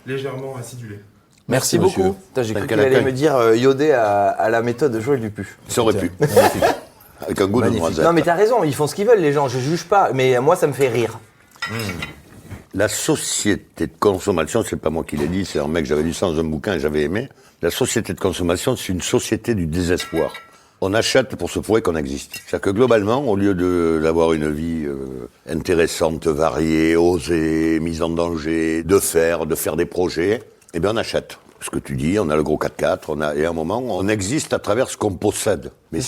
légèrement acidulée. Merci Monsieur. beaucoup. Putain, j'ai cru Quel qu'il allait accueil. me dire iodé à la méthode de Joël Dupuis. Ça aurait pu. Avec un goût de noisette. Non mais t'as raison, ils font ce qu'ils veulent les gens, je juge pas, mais moi ça me fait rire. La société de consommation, c'est pas moi qui l'ai dit, c'est un mec que j'avais lu ça dans un bouquin et j'avais aimé. La société de consommation, c'est une société du désespoir. On achète pour se prouver qu'on existe. C'est-à-dire que globalement, au lieu d'avoir une vie intéressante, variée, osée, mise en danger, de faire des projets, eh bien on achète. Ce que tu dis, on a le gros 4x4, et à un moment, on existe à travers ce qu'on possède. Mais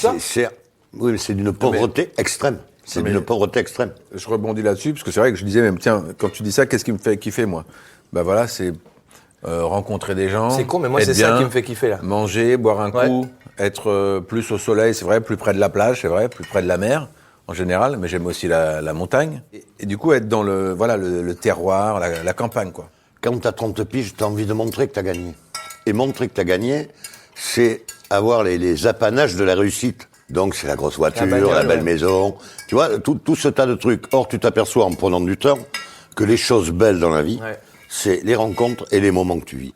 oui, mais c'est d'une pauvreté extrême. C'est d'une pauvreté extrême. je rebondis là-dessus, parce que c'est vrai que je disais, même, tiens, quand tu dis ça, qu'est-ce qui me fait kiffer, moi? Bah voilà, c'est rencontrer des gens. C'est con, mais moi être c'est ça bien, qui me fait kiffer là. Manger, boire un Ouais. coup, être plus au soleil, c'est vrai, plus près de la plage, c'est vrai, plus près de la mer, en général, mais j'aime aussi la montagne. Et du coup, être dans le terroir, la campagne, quoi. Quand t'as 30 piges, t'as envie de montrer que t'as gagné. Et montrer que t'as gagné, c'est avoir les apanages de la réussite. Donc c'est la grosse voiture, bagnole, la belle ouais. maison, tu vois, tout ce tas de trucs. Or, tu t'aperçois en prenant du temps que les choses belles dans la vie, Ouais. c'est les rencontres et les moments que tu vis.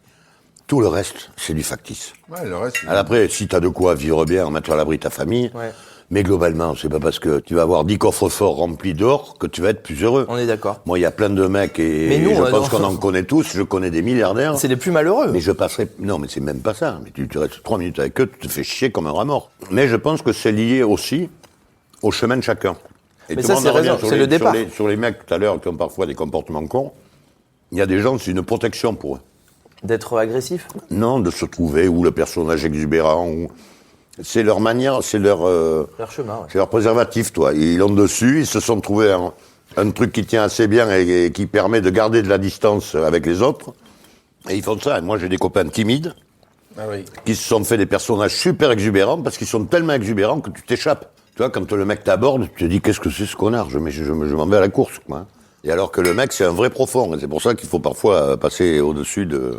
Tout le reste, c'est du factice. Ouais, le reste. Alors après, si t'as de quoi vivre bien, mettre à l'abri ta famille, Ouais. Mais globalement, c'est pas parce que tu vas avoir 10 coffres-forts remplis d'or que tu vas être plus heureux. On est d'accord. Moi, il y a plein de mecs et Mais nous, je pense non. qu'on en connaît tous. Je connais des milliardaires. C'est les plus malheureux. Mais je passerai... Non, mais c'est même pas ça. Mais tu restes 3 minutes avec eux, tu te fais chier comme un rat mort. Mais je pense que c'est lié aussi au chemin de chacun. Et Mais tout ça, le monde c'est en revient raison, sur c'est les- le départ. Sur les mecs, tout à l'heure, qui ont parfois des comportements cons, il y a des gens, c'est une protection pour eux. D'être agressif. Non, de se trouver, ou le personnage exubérant, ou... C'est leur manière, c'est leur... Leur chemin, ouais. C'est leur préservatif, toi. Ils l'ont dessus, ils se sont trouvés un truc qui tient assez bien et qui permet de garder de la distance avec les autres. Et ils font ça. Et moi, j'ai des copains timides Ah oui. qui se sont fait des personnages super exubérants parce qu'ils sont tellement exubérants que tu t'échappes. Tu vois, quand le mec t'aborde, tu te dis qu'est-ce que c'est ce connard, je m'en vais à la course, quoi. Et alors que le mec, c'est un vrai profond. Et c'est pour ça qu'il faut parfois passer au-dessus de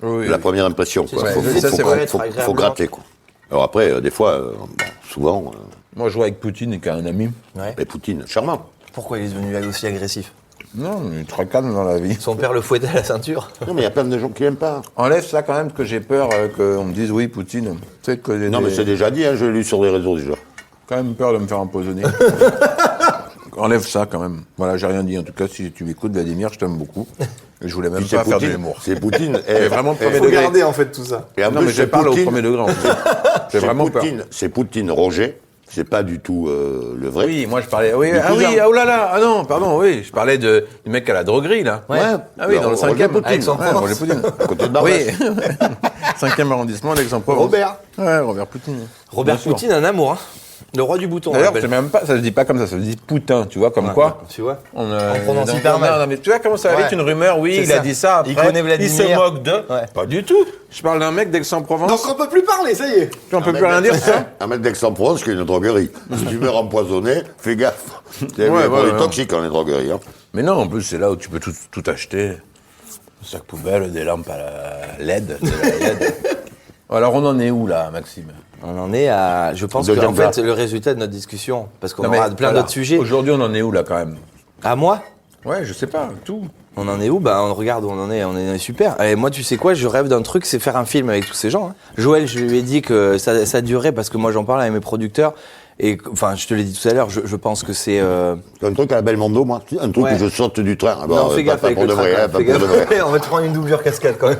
la première impression, quoi. vrai. Faut, Ça, c'est vrai. faut gratter, quoi. Alors après, des fois, souvent, Moi, je jouais avec Poutine, qui est un ami. Ouais. mais Poutine, charmant. Pourquoi il est devenu aussi agressif? Non, mais très calme dans la vie. Son père le fouettait à la ceinture. Non, mais il y a plein de gens qui aiment pas. Enlève ça quand même, parce que j'ai peur qu'on me dise oui, Poutine. Tu sais que j'ai Non, mais c'est déjà dit, hein, je l'ai lu sur les réseaux déjà. quand même peur de me faire empoisonner. Enlève ça quand même. Voilà, j'ai rien dit. En tout cas, si tu m'écoutes, Vladimir, je t'aime beaucoup. Et je voulais même Puis c'est pas faire de Poutine, l'humour. c'est Poutine. Mais vraiment premier Faut degré. garder en fait tout ça. Et en Non, plus, mais je c'est parle au Poutine, premier degré en plus. J'ai c'est vraiment peur. Poutine, c'est Poutine Roger, c'est pas du tout le vrai. Oui, moi je parlais. Oui, Du ah cousin. oui, ah oh là là, ah non, pardon, oui, je parlais du mec à la droguerie là. Ouais. Ah oui, dans le Roger 5e. Poutine. Aix-en-Provence. Roger Poutine. À côté de Barbès. Oui. 5e arrondissement, d'Aix-en-Provence. Robert. Ouais, Robert Poutine. Robert Bien sûr. Poutine, un amour, hein. Le roi du bouton. on D'ailleurs, l'appelle. c'est même pas, ça se dit pas comme ça se dit Poutin, tu vois, comme quoi. Tu vois. On prononce non, hyper non, mal. non, mais tu vois comment ça va Ouais. vite, une rumeur, oui, C'est il a ça. dit ça après. Il connaît Vladimir. Il se moque de. Ouais. Pas du tout. Je parle d'un mec d'Aix-en-Provence. Donc on peut plus parler, ça y est. On peut plus rien dire, ça. Un mec d'Aix-en-Provence qui est une droguerie. Si tu meurs empoisonné, fais gaffe. C'est Ouais, ouais, des ouais. toxiques dans les drogueries. Hein. Mais non, en plus, c'est là où tu peux tout acheter. Un sac poubelle, des lampes à la LED. de la LED. Alors, on en est où, là, Maxime? On en est à. Je pense Deuxième qu'en fait, plat. le résultat de notre discussion, parce qu'on Non, aura mais plein voilà. d'autres sujets. Aujourd'hui, on en est où, là, quand même? À moi, Ouais, je sais pas, tout. on en est où? Bah, on regarde où on est super. Et moi, tu sais quoi, je rêve d'un truc, c'est faire un film avec tous ces gens. Hein. Joël, je lui ai dit que ça durait parce que moi, j'en parle avec mes producteurs. Et enfin, je te l'ai dit tout à l'heure, je pense que c'est. C'est un truc à la Belmondo, moi. Un truc Ouais. où je saute du train. Ah, bon, Non, fais gaffe pas avec pour le de vrai, train, hein, pas fais pour de gaffe. vrai. On va te prendre une doublure cascade quand même.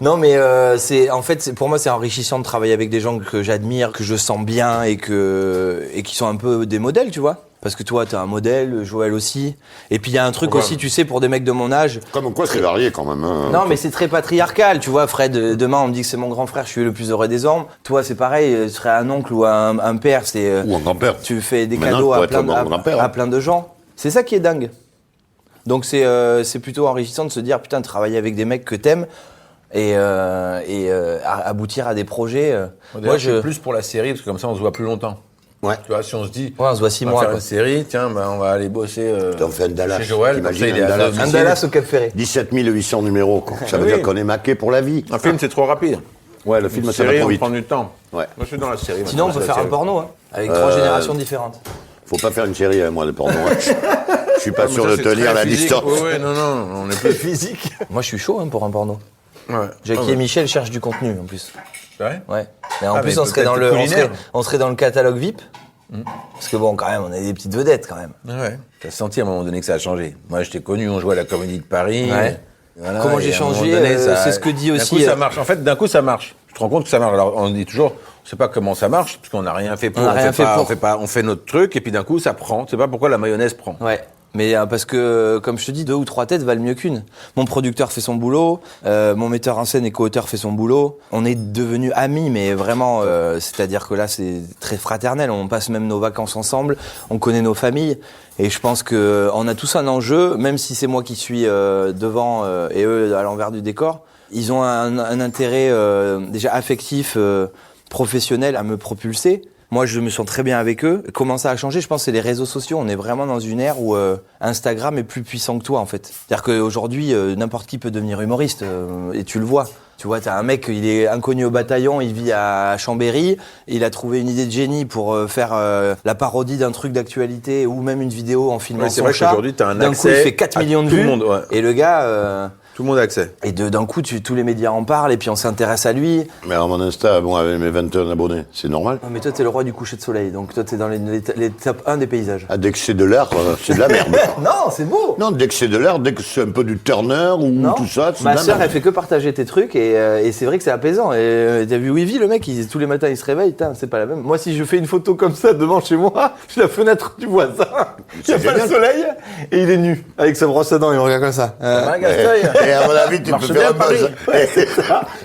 Non, mais c'est en fait, pour moi, c'est enrichissant de travailler avec des gens que j'admire, que je sens bien et qui sont un peu des modèles, tu vois. Parce que toi, t'es un modèle, Joël aussi. Et puis il y a un truc aussi, tu sais, pour des mecs de mon âge. Comme quoi, c'est varié quand même. Hein. Non, mais c'est très patriarcal, tu vois, Fred. Demain, on me dit que c'est mon grand frère, je suis le plus heureux des hommes. Toi, c'est pareil, tu serais un oncle ou un père, c'est. Ou un grand-père. Tu fais des Maintenant, cadeaux je à pourrais plein, être un grand-père, à hein. plein de gens. C'est ça qui est dingue. Donc c'est plutôt enrichissant de se dire, putain, de travailler avec des mecs que t'aimes et aboutir à des projets. Moi, je suis plus pour la série, parce que comme ça, on se voit plus longtemps. Ouais. Tu vois, si on se dit, Ouais, on se voit 6 on va mois. faire quoi. une série, tiens, ben, on va aller bosser On fait un Dallas. chez Joël, comme ça, T'imagines il est un à Dallas. Un domicile. Dallas au Cap Ferré. 17 800 numéros. Quoi. Ça veut Oui. dire qu'on est maqué pour la vie. Un film, c'est trop rapide. Ouais, le film, Une ça va série, trop on vite. prend du temps. Ouais. Moi, je suis dans la série. Sinon, on peut faire un porno, hein, avec 3 générations différentes. Faut pas faire une série avec moi de porno. Hein. Je suis pas sûr de tenir la distance. Oui, non, non, on est plus Physique. Moi, je suis chaud hein, pour un porno. Ouais. Jackie et Michel cherchent du contenu, en plus. C'est vrai. Ouais. Mais en Ah, plus, mais on serait, peut-être dans culinaire. on serait dans le catalogue VIP. Parce que bon, quand même, on a des petites vedettes, quand même. Ouais. T'as senti à un moment donné que ça a changé. Moi, je t'ai connu, on jouait à la Comédie de Paris. Ouais. Voilà, Comment et j'ai à un moment changé, donné, c'est ce que dit aussi, D'un coup, ça marche. En fait, d'un coup, ça marche. Tu te rends compte que ça marche. Alors, on dit toujours, on sait pas comment ça marche, parce qu'on n'a rien fait pour. On n'a rien fait pour. On fait notre truc, et puis d'un coup, ça prend. Tu sais pas pourquoi la mayonnaise prend. Ouais. Mais parce que, comme je te dis, 2 ou 3 têtes valent mieux qu'une. Mon producteur fait son boulot, mon metteur en scène et co-auteur fait son boulot. On est devenus amis, mais vraiment, c'est-à-dire que là, c'est très fraternel. On passe même nos vacances ensemble, on connaît nos familles. Et je pense que on a tous un enjeu, même si c'est moi qui suis devant et eux à l'envers du décor. Ils ont un intérêt déjà affectif, professionnel à me propulser. Moi, je me sens très bien avec eux. Comment ça a changé? Je pense que c'est les réseaux sociaux. On est vraiment dans une ère où Instagram est plus puissant que toi, en fait. C'est-à-dire qu'aujourd'hui, n'importe qui peut devenir humoriste, et tu le vois. Tu vois, t'as un mec, il est inconnu au bataillon, il vit à Chambéry, il a trouvé une idée de génie pour faire la parodie d'un truc d'actualité ou même une vidéo en filmant Ouais, c'est son vrai chat. qu'aujourd'hui, t'as un D'un coup, il accès fait 4 à millions de tout le vues. monde, ouais. Et le gars, Tout le monde a accès. Et d'un coup, tous les médias en parlent et puis on s'intéresse à lui. Mais alors, mon Insta, bon, avec mes 21 abonnés, c'est normal. Non, mais toi, t'es le roi du coucher de soleil, donc toi, t'es dans les top 1 des paysages. Ah, dès que c'est de l'art, c'est de la merde. Non, c'est beau. Non, dès que c'est de l'art, dès que c'est un peu du Turner ou Non. tout ça, c'est Ma de la sœur, merde. elle fait que partager tes trucs et c'est vrai que c'est apaisant. Et t'as vu Wivy, le mec, tous les matins, il se réveille, c'est pas la même. Moi, si je fais une photo comme ça devant chez moi, j'ai la fenêtre du voisin. Il y a pas le soleil et il est nu avec sa brosse à dents, il me regarde comme ça. Et à mon avis, tu peux faire un buzz.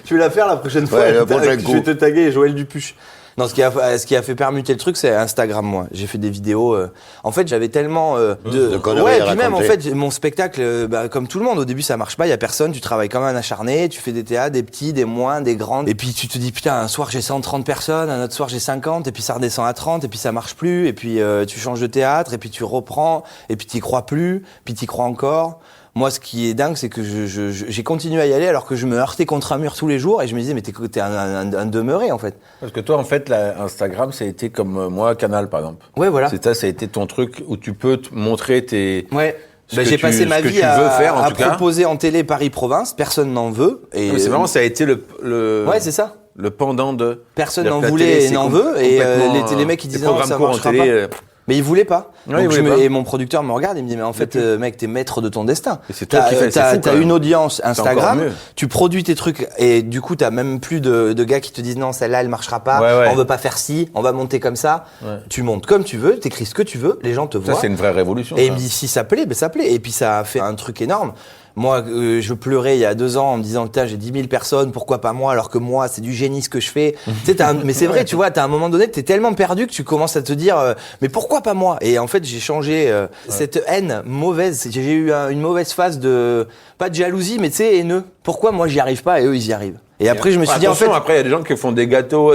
Je vais la faire la prochaine fois. Ouais, le prochain Je coup. vais te taguer Joël Dupuche. Non, ce qui a fait permuter le truc, c'est Instagram, moi. J'ai fait des vidéos. En fait, j'avais tellement de conneries ouais, à puis même, en raconter. fait, mon spectacle, comme tout le monde, au début, ça marche pas, il y a personne, tu travailles comme un acharné, tu fais des théâtres, des petits, des moins, des grands. Et puis, tu te dis, putain, un soir, j'ai 130 personnes, un autre soir, j'ai 50, et puis ça redescend à 30, et puis ça marche plus, et puis tu changes de théâtre, et puis tu reprends, et puis t'y crois plus, puis t'y crois encore. Moi, ce qui est dingue, c'est que j'ai continué à y aller alors que je me heurtais contre un mur tous les jours et je me disais, mais t'es un demeuré, en fait. Parce que toi, en fait, Instagram, ça a été comme moi, Canal, par exemple. Ouais, voilà. Ça a été ton truc où tu peux te montrer tes... Ouais. ce que J'ai tu- passé ma ce que vie tu veux faire, en à tout cas. proposer en télé Paris-Province, personne n'en veut. Et Mais c'est vraiment, ça a été le ouais, c'est ça. le pendant de... Personne C'est-à-dire n'en que la voulait télé, et c'est n'en veut. Et complètement, les mecs, ils disaient les non, programmes ça courts en marchera télé, pas. Mais il voulait pas. Ouais, Donc il voulait pas. et mon producteur me regarde, il me dit mais en fait mec, t'es maître de ton destin. Et c'est toi qui fais, c'est fou, quand T'as même. une audience encore Instagram, mieux. tu produis tes trucs et du coup t'as même plus de gars qui te disent non, celle-là elle marchera pas, Ouais, ouais. on veut pas faire ci, on va monter comme ça. Ouais. Tu montes comme tu veux, t'écris ce que tu veux, les gens te Ça, voient. c'est une vraie révolution. Et il ça. me dit si ça plaît, ben ça plaît. Et puis ça a fait un truc énorme. Moi, je pleurais il y a 2 ans en me disant putain, j'ai 10 000 personnes, pourquoi pas moi, alors que moi, c'est du génie ce que je fais. Tu sais, mais c'est vrai, tu vois, t'as un moment donné, t'es tellement perdu que tu commences à te dire mais pourquoi pas moi. Et en fait, j'ai changé cette haine mauvaise. J'ai eu une mauvaise phase de pas de jalousie, mais tu sais, haineux. Pourquoi moi j'y arrive pas et eux ils y arrivent. Et après, je me suis dit en fait. Attention, après, il y a des gens qui font des gâteaux,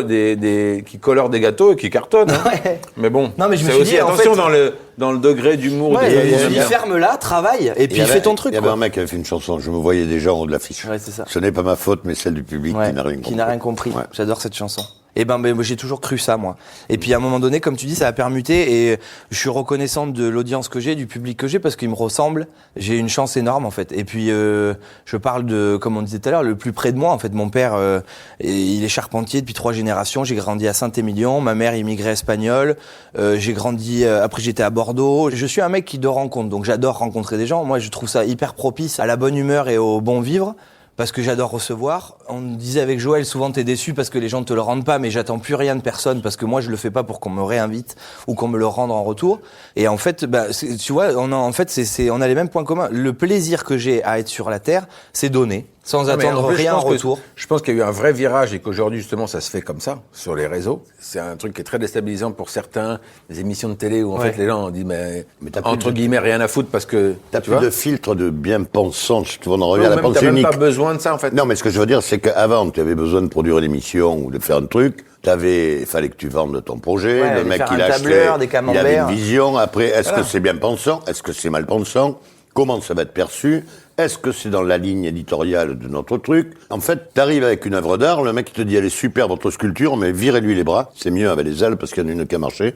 qui colorent des gâteaux et qui cartonnent. Hein. Ouais. Mais bon. Non, mais je me c'est suis aussi dit, en attention fait- dans le degré d'humour. Ouais, des je me suis dit gens. ferme-la, travaille et puis Il y avait- fais ton truc. Il y avait quoi. un mec qui avait fait une chanson, je me voyais déjà en haut de l'affiche. Ouais, c'est ça. Ce n'est pas ma faute, mais celle du public Ouais, qui n'a rien compris. Qui n'a rien compris. Ouais. J'adore cette chanson. Et ben, moi, j'ai toujours cru ça, moi. Et puis à un moment donné, comme tu dis, ça a permuté et je suis reconnaissant de l'audience que j'ai, du public que j'ai, parce qu'il me ressemble. J'ai une chance énorme, en fait. Et puis je parle de, comme on disait tout à l'heure, le plus près de moi. En fait, mon père, il est charpentier depuis 3 générations. J'ai grandi à Saint-Émilion. Ma mère immigrée espagnole. J'ai grandi. Après, j'étais à Bordeaux. Je suis un mec qui de rencontre, donc j'adore rencontrer des gens. Moi, je trouve ça hyper propice à la bonne humeur et au bon vivre. Parce que j'adore recevoir. On me disait avec Joël, souvent t'es déçu parce que les gens ne te le rendent pas, mais j'attends plus rien de personne parce que moi je le fais pas pour qu'on me réinvite ou qu'on me le rende en retour. Et en fait, tu vois, on a les mêmes points communs. Le plaisir que j'ai à être sur la terre, c'est donner, sans Non, mais attendre en plus, rien je en pense que- retour. Je pense qu'il y a eu un vrai virage et qu'aujourd'hui, justement, ça se fait comme ça, sur les réseaux. C'est un truc qui est très déstabilisant pour certains, des émissions de télé où, en Ouais. fait, les gens ont dit, mais t'as plus entre de- guillemets, rien à foutre parce que, T'as tu plus vois. de filtre de bien-pensant, si tu veux, on en revient Ouais, à la même, t'as pensée même unique. pas besoin de ça, en fait. Non, mais ce que je veux dire, c'est qu'avant, tu avais besoin de produire une émission ou de faire un truc. Il fallait que tu vendes ton projet. Ouais, le de mec, faire il un achetait. tableur, des Il avait camemberts. une vision. Après, est-ce Voilà. que c'est bien pensant? Est-ce que c'est mal pensant? Comment ça va être perçu? Est-ce que c'est dans la ligne éditoriale de notre truc? En fait, t'arrives avec une œuvre d'art, le mec il te dit elle est super votre sculpture, mais virez-lui les bras. C'est mieux avec les ailes parce qu'il y en a une qui a marché.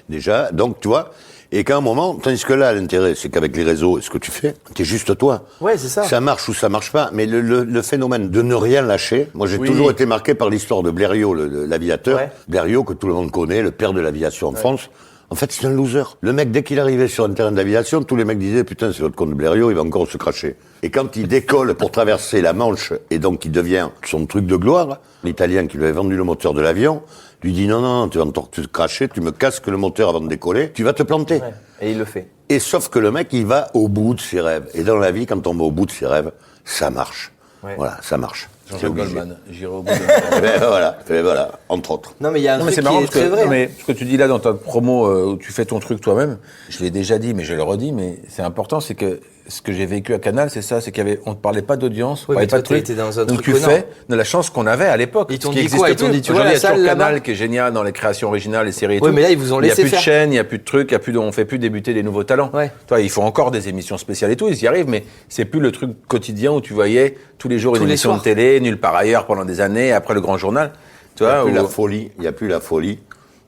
Déjà. Donc, tu vois. Et qu'à un moment, tandis que là, l'intérêt, c'est qu'avec les réseaux, ce que tu fais, t'es juste toi. Ouais, c'est ça. Ça marche ou ça marche pas. Mais le phénomène de ne rien lâcher, moi j'ai Oui. toujours été marqué par l'histoire de Blériot, l'aviateur. Ouais. Blériot, que tout le monde connaît, le père de l'aviation en France. En fait, c'est un loser. Le mec, dès qu'il arrivait sur un terrain d'aviation, tous les mecs disaient, putain, c'est votre con de Blériot, il va encore se cracher. Et quand il décolle pour traverser la Manche, et donc il devient son truc de gloire, l'Italien qui lui avait vendu le moteur de l'avion, lui dit, non, tu vas encore te cracher, tu me casques le moteur avant de décoller, tu vas te planter. Ouais. Et il le fait. Et sauf que le mec, il va au bout de ses rêves. Et dans la vie, quand on va au bout de ses rêves, ça marche. Ouais. Voilà, ça marche. C'est Jean-Jacques obligé. Goldman, j'irai au bout de... Et voilà, entre autres. Non, mais il y a un Non, mais truc c'est qui marrant est parce que, très vrai. non, mais ce que tu dis là dans ta promo où tu fais ton truc toi-même, je l'ai déjà dit, mais je le redis, mais c'est important, c'est que ce que j'ai vécu à Canal, c'est ça, c'est on ne parlait pas d'audience, on Oui, mais parlait pas toi, de trucs. t'étais dans un Donc truc tu connard. fais de la chance qu'on avait à l'époque. Ils t'ont ce qui dit existe quoi Ils t'ont plus. dit, tu vois, Aujourd'hui, la il y a toujours salle, Canal là-bas qui est génial dans les créations originales, les séries et Oui, tout. mais là, ils vous ont laissé Il n'y a plus faire. de chaînes, il n'y a plus de trucs, on fait plus débuter des nouveaux talents. Ouais. Toi, il faut encore des émissions spéciales et tout, ils y arrivent, mais c'est plus le truc quotidien où tu voyais tous les jours Tous une les émission de soirs. télé, nulle part ailleurs pendant des années, après le grand journal. Tu Il n'y vois, a plus où- la folie, il n'y a plus la folie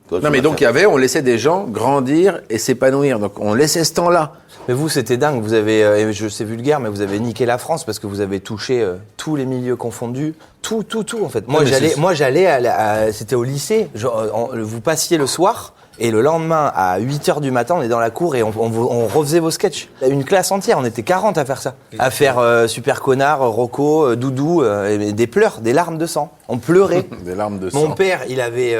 Toi, Non, mais donc on laissait des gens grandir et s'épanouir. Donc on laissait ce temps-là. Mais vous, c'était dingue. Vous avez, et je sais vulgaire, mais vous avez niqué la France parce que vous avez touché tous les milieux confondus. Tout, en fait. Moi, j'allais c'était au lycée. Vous passiez le soir. Et le lendemain, à 8h du matin, on est dans la cour et on refaisait vos sketchs. Une classe entière, on était 40 à faire ça. À faire Super Connard, Rocco, Doudou, et des pleurs, des larmes de sang. On pleurait. Des larmes de sang. Mon père, il avait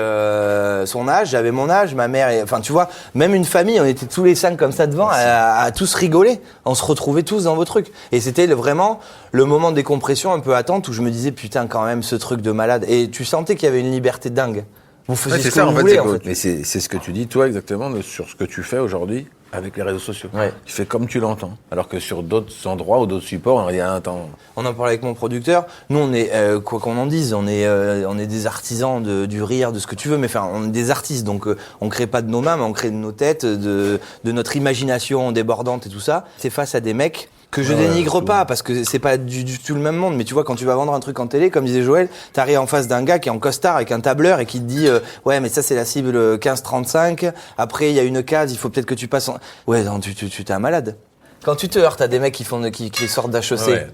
son âge, j'avais mon âge, ma mère... Enfin, tu vois, même une famille, on était tous les 5 comme ça devant, à tous rigoler. On se retrouvait tous dans vos trucs. Et c'était vraiment le moment de décompression un peu attente où je me disais, putain, quand même, ce truc de malade. Et tu sentais qu'il y avait une liberté dingue. Vous faisiez ce que vous voulez, en fait. Mais c'est ce que tu dis, toi, exactement, sur ce que tu fais aujourd'hui avec les réseaux sociaux. Ouais. Tu fais comme tu l'entends. Alors que sur d'autres endroits ou d'autres supports, il y a un temps. On en parlait avec mon producteur. Nous, on est, quoi qu'on en dise, on est des artisans du rire, de ce que tu veux, mais enfin, on est des artistes. Donc, on crée pas de nos mains, mais on crée de nos têtes, de notre imagination débordante et tout ça. C'est face à des mecs que je dénigre pas, parce que c'est pas du tout le même monde. Mais tu vois, quand tu vas vendre un truc en télé, comme disait Joël, t'arrives en face d'un gars qui est en costard avec un tableur et qui te dit ouais, mais ça c'est la cible 15-35. Après, il y a une case, il faut peut-être que tu passes en... Ouais, non, tu t'es un malade. Quand tu te heurtes à des mecs qui sortent d'HEC... Ouais.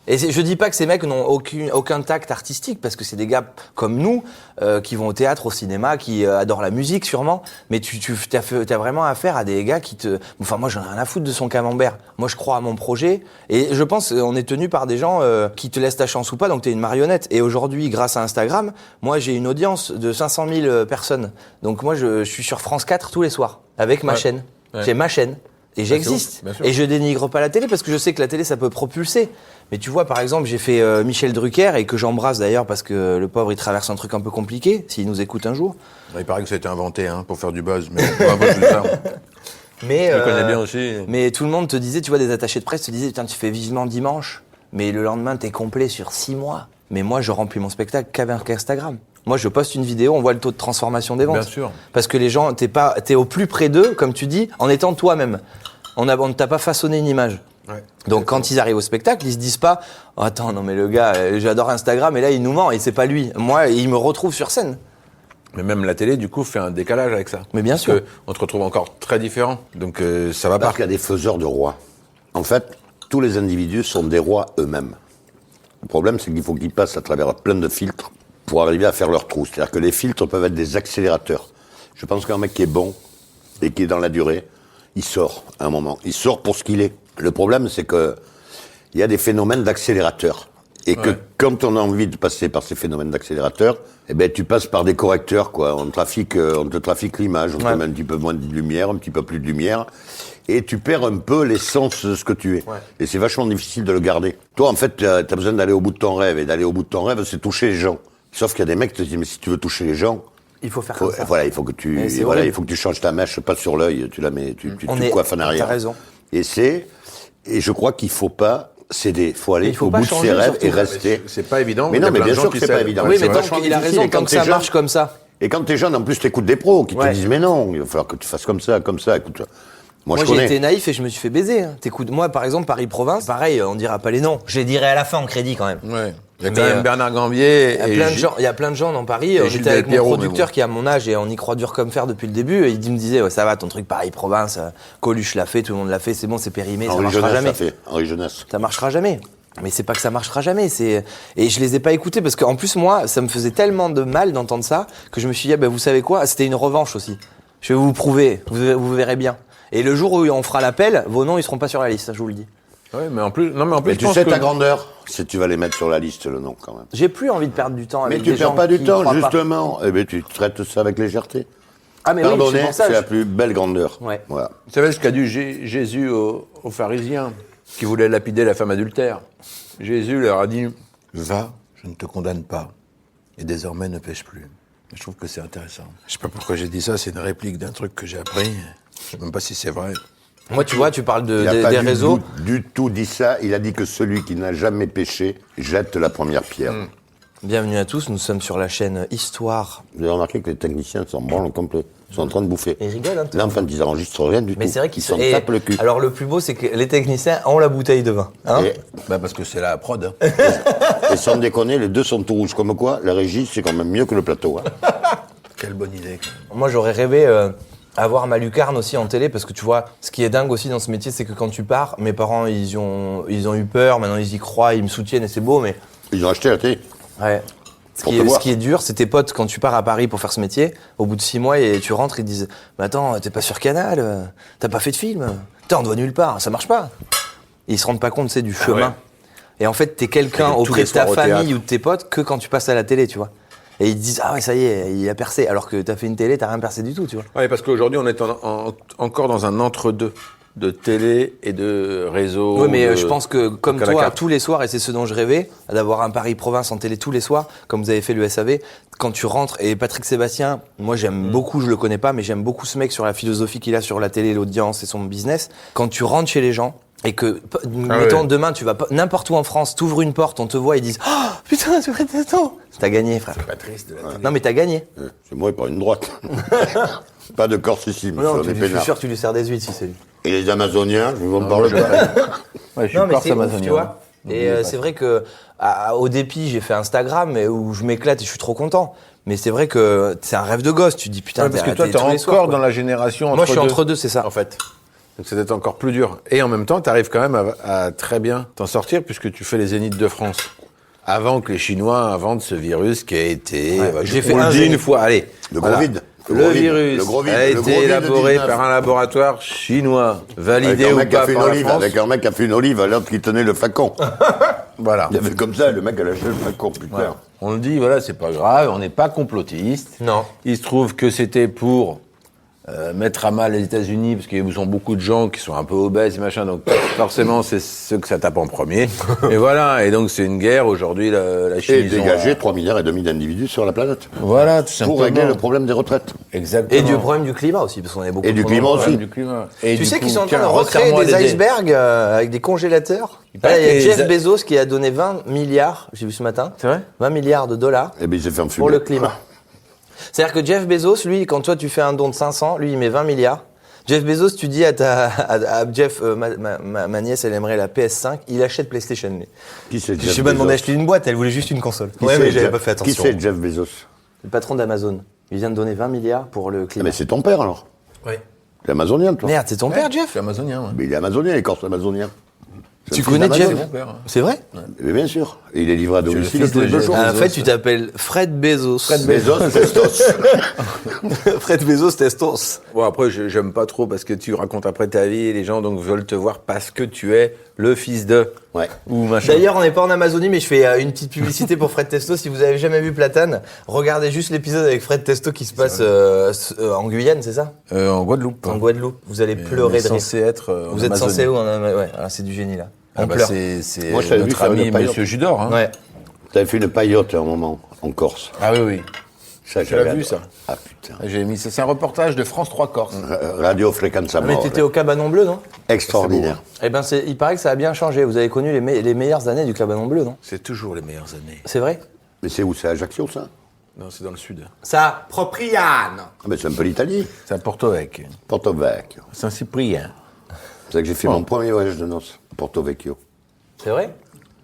Et je dis pas que ces mecs n'ont aucun tact artistique, parce que c'est des gars comme nous, qui vont au théâtre, au cinéma, qui adorent la musique sûrement, mais t'as vraiment affaire à des gars qui te... Enfin, moi, j'en ai rien à foutre de son camembert. Moi, je crois à mon projet, et je pense qu'on est tenu par des gens qui te laissent ta chance ou pas, donc t'es une marionnette. Et aujourd'hui, grâce à Instagram, moi, j'ai une audience de 500 000 personnes. Donc moi, je suis sur France 4 tous les soirs, avec ma chaîne. Ouais. J'ai ma chaîne. Et j'existe. Bien sûr. Et je dénigre pas la télé parce que je sais que la télé, ça peut propulser. Mais tu vois, par exemple, j'ai fait Michel Drucker, et que j'embrasse d'ailleurs parce que le pauvre, il traverse un truc un peu compliqué, s'il nous écoute un jour. Il paraît que ça a été inventé pour faire du buzz, mais bravo, tout ça. Mais, je le connais bien aussi. Mais tout le monde te disait, tu vois, des attachés de presse te disaient, putain, tu fais vivement dimanche, mais le lendemain, t'es complet sur 6 mois. Mais moi, je remplis mon spectacle qu'avec Instagram. Moi, je poste une vidéo, on voit le taux de transformation des ventes. Bien sûr. Parce que les gens, t'es au plus près d'eux, comme tu dis, en étant toi-même. On ne t'a pas façonné une image. Ouais, donc quand ils arrivent au spectacle, ils se disent pas « Attends, non mais le gars, j'adore Instagram et là il nous ment et c'est pas lui. Moi, il me retrouve sur scène. » Mais même la télé, du coup, fait un décalage avec ça. Mais bien sûr. Parce qu'on te retrouve encore très différent. Donc ça va pas. Parce qu'il y a des faiseurs de rois. En fait, tous les individus sont des rois eux-mêmes. Le problème, c'est qu'il faut qu'ils passent à travers plein de filtres pour arriver à faire leur trou. C'est-à-dire que les filtres peuvent être des accélérateurs. Je pense qu'un mec qui est bon et qui est dans la durée, il sort à un moment. Il sort pour ce qu'il est. Le problème, c'est que il y a des phénomènes d'accélérateur. Et que quand on a envie de passer par ces phénomènes d'accélérateur, eh ben, tu passes par des correcteurs, quoi. On te trafique l'image, on te met un petit peu moins de lumière, un petit peu plus de lumière. Et tu perds un peu l'essence de ce que tu es. Ouais. Et c'est vachement difficile de le garder. Toi, en fait, t'as besoin d'aller au bout de ton rêve. Et d'aller au bout de ton rêve, c'est toucher les gens. Sauf qu'il y a des mecs qui te disent, mais si tu veux toucher les gens, il faut faire comme ça. Voilà, il faut que tu changes ta mèche, pas sur l'œil, tu la mets, tu coiffes en arrière. T'as raison. Et je crois qu'il faut pas céder. Faut aller au bout de ses rêves et rester. C'est pas évident. Mais non, mais bien sûr que c'est pas évident. Oui, mais il a raison, tant que ça marche comme ça. Et quand t'es jeune, en plus, t'écoutes des pros qui te disent, mais non, il va falloir que tu fasses comme ça, écoute. Moi j'ai été naïf et je me suis fait baiser. T'écoutes, moi, par exemple, Paris-Province, pareil, on dira pas les noms. Je les dirai à la fin en crédit quand même. Ouais. Il y a quand même Bernard Gambier. Il y a plein de gens dans Paris. J'étais avec mon producteur qui a mon âge et on y croit dur comme fer depuis le début. Et il me disait, ouais, ça va, ton truc Paris-Province, Coluche l'a fait, tout le monde l'a fait, c'est bon, c'est périmé, ça marchera jamais. Henri Jeunesse. Ça marchera jamais. Mais c'est pas que ça marchera jamais, et je les ai pas écoutés parce qu'en plus moi, ça me faisait tellement de mal d'entendre ça que je me suis dit, vous savez quoi, c'était une revanche aussi. Je vais vous prouver, vous verrez bien. Et le jour où on fera l'appel, vos noms ils seront pas sur la liste, ça, je vous le dis. Ouais, mais en plus, tu sais ta grandeur, si tu vas les mettre sur la liste, le nom quand même. J'ai plus envie de perdre du temps avec des gens. Mais tu perds pas du temps, justement. Eh ben, tu traites ça avec légèreté. Ah, mais pardonner, oui, c'est la plus belle grandeur. Ouais. Voilà. Vous savez ce qu'a dit Jésus aux pharisiens qui voulaient lapider la femme adultère? Jésus leur a dit, va, je ne te condamne pas, et désormais ne pêche plus. Je trouve que c'est intéressant. Je sais pas pourquoi j'ai dit ça, c'est une réplique d'un truc que j'ai appris. Je sais même pas si c'est vrai. Moi, tu vois, tu parles des réseaux. Du tout dit ça. Il a dit que celui qui n'a jamais péché jette la première pierre. Bienvenue à tous, nous sommes sur la chaîne Histoire. Vous avez remarqué que les techniciens s'en branlent complet. Ils sont en train de bouffer. Ils rigolent un peu. Là, enfin, ils enregistrent rien du tout. Mais c'est vrai qu'ils s'en tapent le cul. Alors, le plus beau, c'est que les techniciens ont la bouteille de vin. Hein, parce que c'est la prod. Et sans déconner, les deux sont tout rouges. Comme quoi, la régie, c'est quand même mieux que le plateau. Hein. Quelle bonne idée. Moi, j'aurais rêvé avoir ma lucarne aussi en télé, parce que tu vois, ce qui est dingue aussi dans ce métier, c'est que quand tu pars, mes parents, ils ont eu peur, maintenant ils y croient, ils me soutiennent et c'est beau, mais... Ils ont acheté la télé. Ouais. Ce qui est dur, c'est tes potes, quand tu pars à Paris pour faire ce métier, au bout de 6 mois, et tu rentres, ils disent « Mais attends, t'es pas sur Canal, t'as pas fait de film, t'es en doit nulle part, ça marche pas !» Ils se rendent pas compte, c'est du chemin. Ouais. Et en fait, t'es quelqu'un Tous auprès les de ta soirs au famille théâtre. ou de tes potes que quand tu passes à la télé, tu vois. Et ils te disent « Ah ouais, ça y est, il a percé », alors que t'as fait une télé, t'as rien percé du tout, tu vois. Ouais, parce qu'aujourd'hui, on est encore dans un entre-deux de télé et de réseau. Oui, mais de- je pense que, comme de à la toi, carte. tous les soirs, et c'est ce dont je rêvais, d'avoir un Paris-Province en télé tous les soirs, comme vous avez fait le SAV, quand tu rentres, et Patrick Sébastien, moi j'aime beaucoup, je le connais pas, mais j'aime beaucoup ce mec sur la philosophie qu'il a sur la télé, l'audience et son business. Quand tu rentres chez les gens, et que, mettons, ouais. demain, tu vas pas, n'importe où en France, t'ouvres une porte, on te voit, ils disent « Oh, putain, c'est Fred Testo !» T'as gagné, frère. Pas triste de la télé. Non, mais t'as gagné. C'est moi, par une droite. Pas de Corse ici, mais Non, sur des je suis peinards. sûr que tu lui sers des huîtres si c'est lui. Et les Amazoniens, je vous en parle pas. Ouais, je suis Non, mais Corse c'est ouf, amazonien. tu vois. Et N'oubliez pas. c'est vrai que au dépit, j'ai fait Instagram mais où je m'éclate et je suis trop content. Mais c'est vrai que c'est un rêve de gosse. Tu te dis putain, Ouais, parce que t'es toi, à la t'es télé tous les soirs, encore quoi. dans la génération entre Moi, je suis deux. entre deux, c'est ça. En fait. Donc c'est peut-être encore plus dur. Et en même temps, tu arrives quand même à très bien t'en sortir puisque tu fais les Zéniths de France. Avant que les Chinois inventent ce virus qui a été... Ouais, bah, j'ai on fait le un dit Zénith. une fois, allez. Le gros vide. Le virus Le gros vide. a Le gros été vide élaboré 19. par un laboratoire chinois, validé Avec un ou mec qui a pas fait une par la olive, France. avec un mec qui a fait une olive à l'autre qui tenait le flacon. Voilà. Il a fait comme ça, le mec a lâché le flacon, putain. Voilà. On le dit, voilà, c'est pas grave, on n'est pas complotiste. Non. Il se trouve que c'était pour mettre à mal les États-Unis, parce qu'ils ont beaucoup de gens qui sont un peu obèses et machin, donc forcément c'est ceux que ça tape en premier. Et voilà, et donc c'est une guerre aujourd'hui, la Chine. Et ils ont, dégager 3,5 milliards d'individus sur la planète. Voilà, tout simplement. Pour régler le problème des retraites. Exactement. Et du problème du climat aussi, parce qu'on est beaucoup. Et du trop climat nombreux. aussi. Du climat. Et Tu du sais coup, qu'ils sont en train de tiens, recréer resserre-moi des les dés. icebergs avec des congélateurs. paraît Là, il y a que Jeff les- Bezos qui a donné 20 milliards, j'ai vu ce matin. C'est vrai 20 milliards de dollars Et bien, il s'est fait enfumer. pour le climat. C'est-à-dire que Jeff Bezos, lui, quand toi tu fais un don de 500, lui il met 20 milliards. Jeff Bezos, tu dis à Jeff, ma nièce, elle aimerait la PS5, il achète PlayStation. Lui. Qui c'est Je Jeff suis pas demandé Bezos d'acheter une boîte, elle voulait juste une console. Qui Ouais, c'est mais j'avais Jeff- pas fait attention. Qui c'est Jeff Bezos Le patron d'Amazon. Il vient de donner 20 milliards pour le Ah, climat. mais c'est ton père alors. Oui. T'es amazonien, toi. Merde, c'est ton père, Jeff C'est amazonien, ouais. Mais il est amazonien, les Corses amazoniens. C'est Tu le fils connais d'Amazon. Jeff Mon père. C'est vrai Mais bien sûr. Et il est livré à domicile fils tous les de 2 Jeff jours. En Bezos. fait, tu t'appelles Fred Bezos. Bezos, Testos. Fred Bezos Testos. Bon, après, j'aime pas trop parce que tu racontes après ta vie et les gens donc veulent te voir parce que tu es le fils de. Ouais. Ou machin. D'ailleurs, on n'est pas en Amazonie, mais je fais une petite publicité pour Fred Testo. Si vous avez jamais vu Platane, regardez juste l'épisode avec Fred Testo qui se passe en Guyane, c'est ça En Guadeloupe. En Guadeloupe. Vous allez On pleurer est de rire. censé être. En Vous êtes Amazonie. censé où Ouais, ah, c'est du génie là. On Ah bah pleure. c'est Moi, je t'avais vu notre faire ami une paillote. Monsieur Judor. Hein. Ouais. T'avais fait une paillote à un moment, en Corse. Ah oui, oui. Ça, Tu l'as j'avais vu, adoré. ça Ah putain. J'ai mis ça. C'est un reportage de France 3 Corse. Radio Frequenza Mais Mort. t'étais au Cabanon Bleu, non Extraordinaire. Eh ben, il paraît que ça a bien changé. Vous avez connu les meilleures années du Cabanon Bleu, non C'est toujours les meilleures années. C'est vrai Mais c'est où? C'est à Ajaccio, ça? Non, c'est dans le sud. Ça, Propriane. Ah, mais c'est un peu l'Italie. C'est à Porto Vecchio. Porto Vecchio. Saint-Cyprien. C'est là que j'ai fait mon premier voyage de noces, à Porto Vecchio. C'est vrai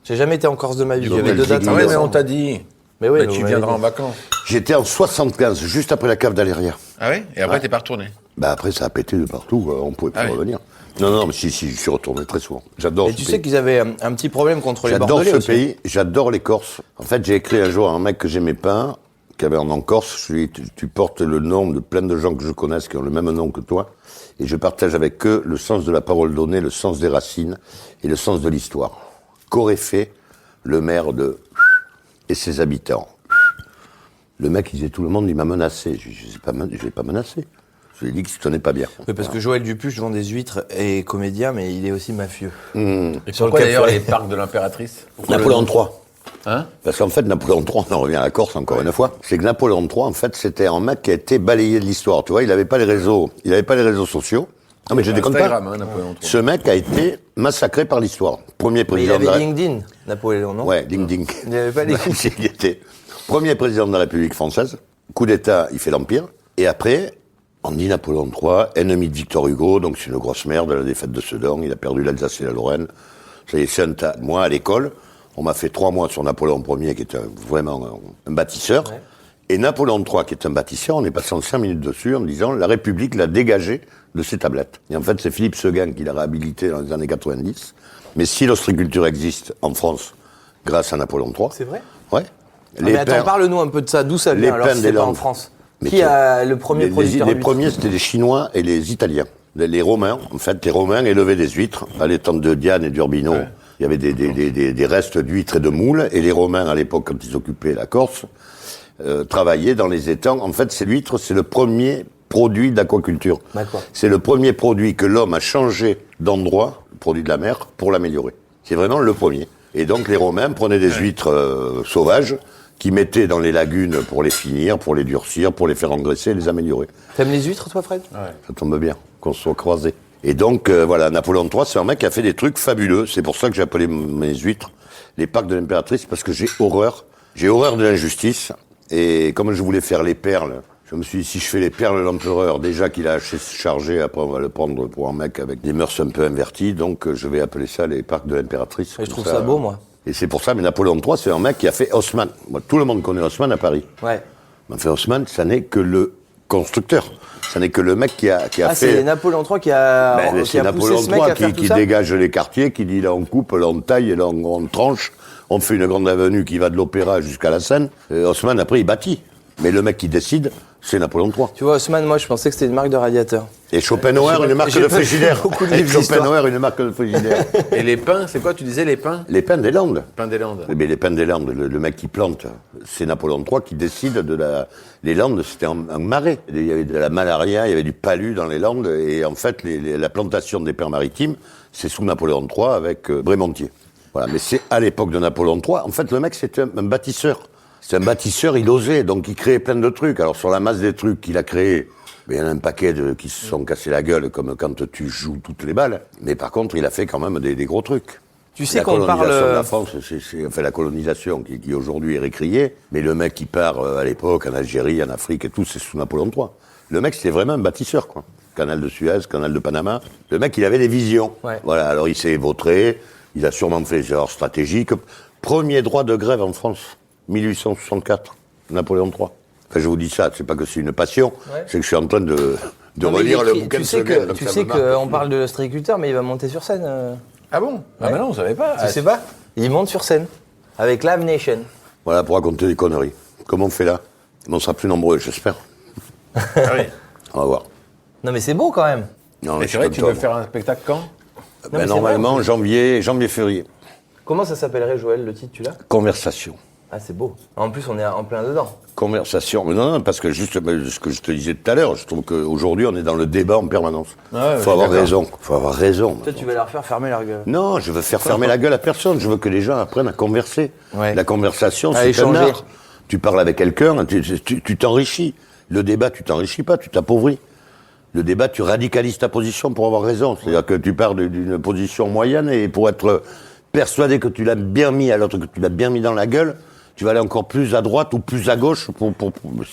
J'ai jamais été en Corse de ma vie. Ils ont J'avais fait 2 le dates. Ziggy, en Ouais, mais décembre. on t'a dit. Mais oui, Mais vous tu m'avez viendras dit. en vacances. J'étais en 75, juste après la cave d'Aléria. Ah oui Et après, t'es pas retourné. Bah après, ça a pété de partout, on pouvait plus Ah oui. revenir. Non, mais si, je suis retourné très souvent. J'adore Et ce tu pays. sais qu'ils avaient un petit problème contre les J'adore Bordelais ce aussi. pays, j'adore les Corses. En fait, j'ai écrit un jour à un mec que j'aimais pas, qui avait un nom corse. Je lui ai dit, tu portes le nom de plein de gens que je connaisse qui ont le même nom que toi. Et je partage avec eux le sens de la parole donnée, le sens des racines et le sens de l'histoire. Qu'aurait fait le maire de et ses habitants? Le mec, il disait tout le monde, il m'a menacé. Je l'ai pas menacé. Je lui ai dit que tu tenais pas bien. Oui, parce que Joël Dupuche vend des huîtres et comédien, mais il est aussi mafieux. Et Sur le pourquoi Cap d'ailleurs Ferret. les parcs de l'impératrice Napoléon III. Hein Parce qu'en fait, Napoléon III, on en revient à la Corse encore une fois, c'est que Napoléon III, en fait, c'était un mec qui a été balayé de l'histoire. Tu vois, il n'avait pas les réseaux sociaux. Non, mais je déconne pas. Instagram, hein, Napoléon III. Ce mec a été massacré par l'histoire. Premier Mais il président de avait la LinkedIn, Napoléon, non Ouais, ding ding. Il n'avait pas LinkedIn. Il était premier président de la République française. Coup d'État, il fait l'Empire. Et après, on dit Napoléon III, ennemi de Victor Hugo, donc c'est une grosse merde, la défaite de Sedan, il a perdu l'Alsace et la Lorraine. C'est un tas. Moi, à l'école, on m'a fait 3 mois sur Napoléon Ier, qui était vraiment un bâtisseur. Ouais. Et Napoléon III, qui est un bâtisseur, on est passé en 5 minutes dessus en disant la République l'a dégagé de ses tablettes. Et en fait, c'est Philippe Seguin qui l'a réhabilité dans les années 90. Mais si l'ostréiculture existe en France, grâce à Napoléon III. C'est vrai? Ouais. Mais attends, parle-nous un peu de ça. D'où ça vient alors si c'est pas en France? Qui a le premier producteur Les d'huîtres? premiers, c'était les Chinois et les Italiens. Les Romains, en fait, les Romains élevaient des huîtres à l'étang de Diane et d'Urbino. Ouais. Il y avait des restes d'huîtres et de moules. Et les Romains, à l'époque, quand ils occupaient la Corse, travaillaient dans les étangs. En fait, l'huître, c'est le premier produit d'aquaculture. D'accord. C'est le premier produit que l'homme a changé d'endroit, le produit de la mer, pour l'améliorer. C'est vraiment le premier. Et donc, les Romains prenaient des huîtres sauvages qu'ils mettaient dans les lagunes pour les finir, pour les durcir, pour les faire engraisser et les améliorer. T'aimes les huîtres, toi, Fred? Ouais. Ça tombe bien, qu'on se soit croisés. Et donc, voilà, Napoléon III, c'est un mec qui a fait des trucs fabuleux. C'est pour ça que j'ai appelé mes huîtres les parcs de l'impératrice, parce que j'ai horreur de l'injustice. Et comme je voulais faire les perles, je me suis dit, si je fais les perles de l'empereur, déjà qu'il a assez chargé, après on va le prendre pour un mec avec des mœurs un peu inverties, donc je vais appeler ça les parcs de l'impératrice. Je trouve ça beau, moi. Et c'est pour ça, mais Napoléon III, c'est un mec qui a fait Haussmann. Moi, tout le monde connaît Haussmann à Paris. Ouais. Mais enfin, Haussmann, ça n'est que le constructeur. Ça n'est que le mec qui a fait... c'est Napoléon III qui a poussé ce mec à faire tout ça. Qui dégage les quartiers, qui dit là on coupe, là on taille, là on tranche. On fait une grande avenue qui va de l'Opéra jusqu'à la Seine. Haussmann, après, il bâtit. Mais le mec qui décide, c'est Napoléon III. Tu vois, Haussmann, moi, je pensais que c'était une marque de radiateur. Et Schopenhauer, une marque de frigidaire. Et Schopenhauer, une marque de frigidaire. Et les pins, c'est quoi, tu disais, les pins? Les pins des Landes. Pins des Landes. Mais les pins des Landes, le mec qui plante, c'est Napoléon III qui décide de la... Les Landes, c'était un marais. Il y avait de la malaria, il y avait du palu dans les Landes. Et en fait, la plantation des pins maritimes, c'est sous Napoléon III avec Brémontier. Voilà, mais c'est à l'époque de Napoléon III. En fait, le mec, c'était un bâtisseur. C'est un bâtisseur, il osait, donc il créait plein de trucs. Alors, sur la masse des trucs qu'il a créés, il y en a un paquet qui se sont cassés la gueule, comme quand tu joues toutes les balles. Mais par contre, il a fait quand même des gros trucs. Tu sais qu'on parle... La colonisation de parle... la France, c'est la colonisation qui aujourd'hui est récriée, mais le mec qui part à l'époque, en Algérie, en Afrique et tout, c'est sous Napoléon III. Le mec, c'était vraiment un bâtisseur, quoi. Canal de Suez, canal de Panama. Le mec, il avait des visions. Ouais. Voilà, alors il s'est vautré, il a sûrement fait des erreurs stratégiques. Premier droit de grève en France, 1864, Napoléon III. Enfin, je vous dis ça, c'est pas que c'est une passion, c'est que je suis en train de relire le bouquin de Seguin. Tu sais qu'on parle de l'ostréiculteur, mais il va monter sur scène. Ah bon? Ah bah non, on savait pas. Tu sais pas? Il monte sur scène, avec Live Nation. Voilà, pour raconter des conneries. Comme on fait là. On sera plus nombreux, j'espère. Ah oui. On va voir. Non mais c'est beau quand même. Non, et c'est vrai que tu veux faire un spectacle quand? Normalement, janvier, février. Comment ça s'appellerait, Joël, le titre, tu l'as? Conversation. Ah, c'est beau. En plus, on est en plein dedans. Conversation. Mais non, parce que juste ce que je te disais tout à l'heure, je trouve qu'aujourd'hui, on est dans le débat en permanence. Faut avoir raison. Faut avoir raison. Toi, tu vas leur faire fermer leur gueule. Non, je veux faire fermer la gueule à personne. Je veux que les gens apprennent à converser. Ouais. La conversation, c'est un art. Tu parles avec quelqu'un, tu t'enrichis. Le débat, tu t'enrichis pas, tu t'appauvris. Le débat, tu radicalises ta position pour avoir raison. C'est-à-dire que tu pars d'une position moyenne et pour être persuadé que tu l'as bien mis à l'autre, que tu l'as bien mis dans la gueule, tu vas aller encore plus à droite ou plus à gauche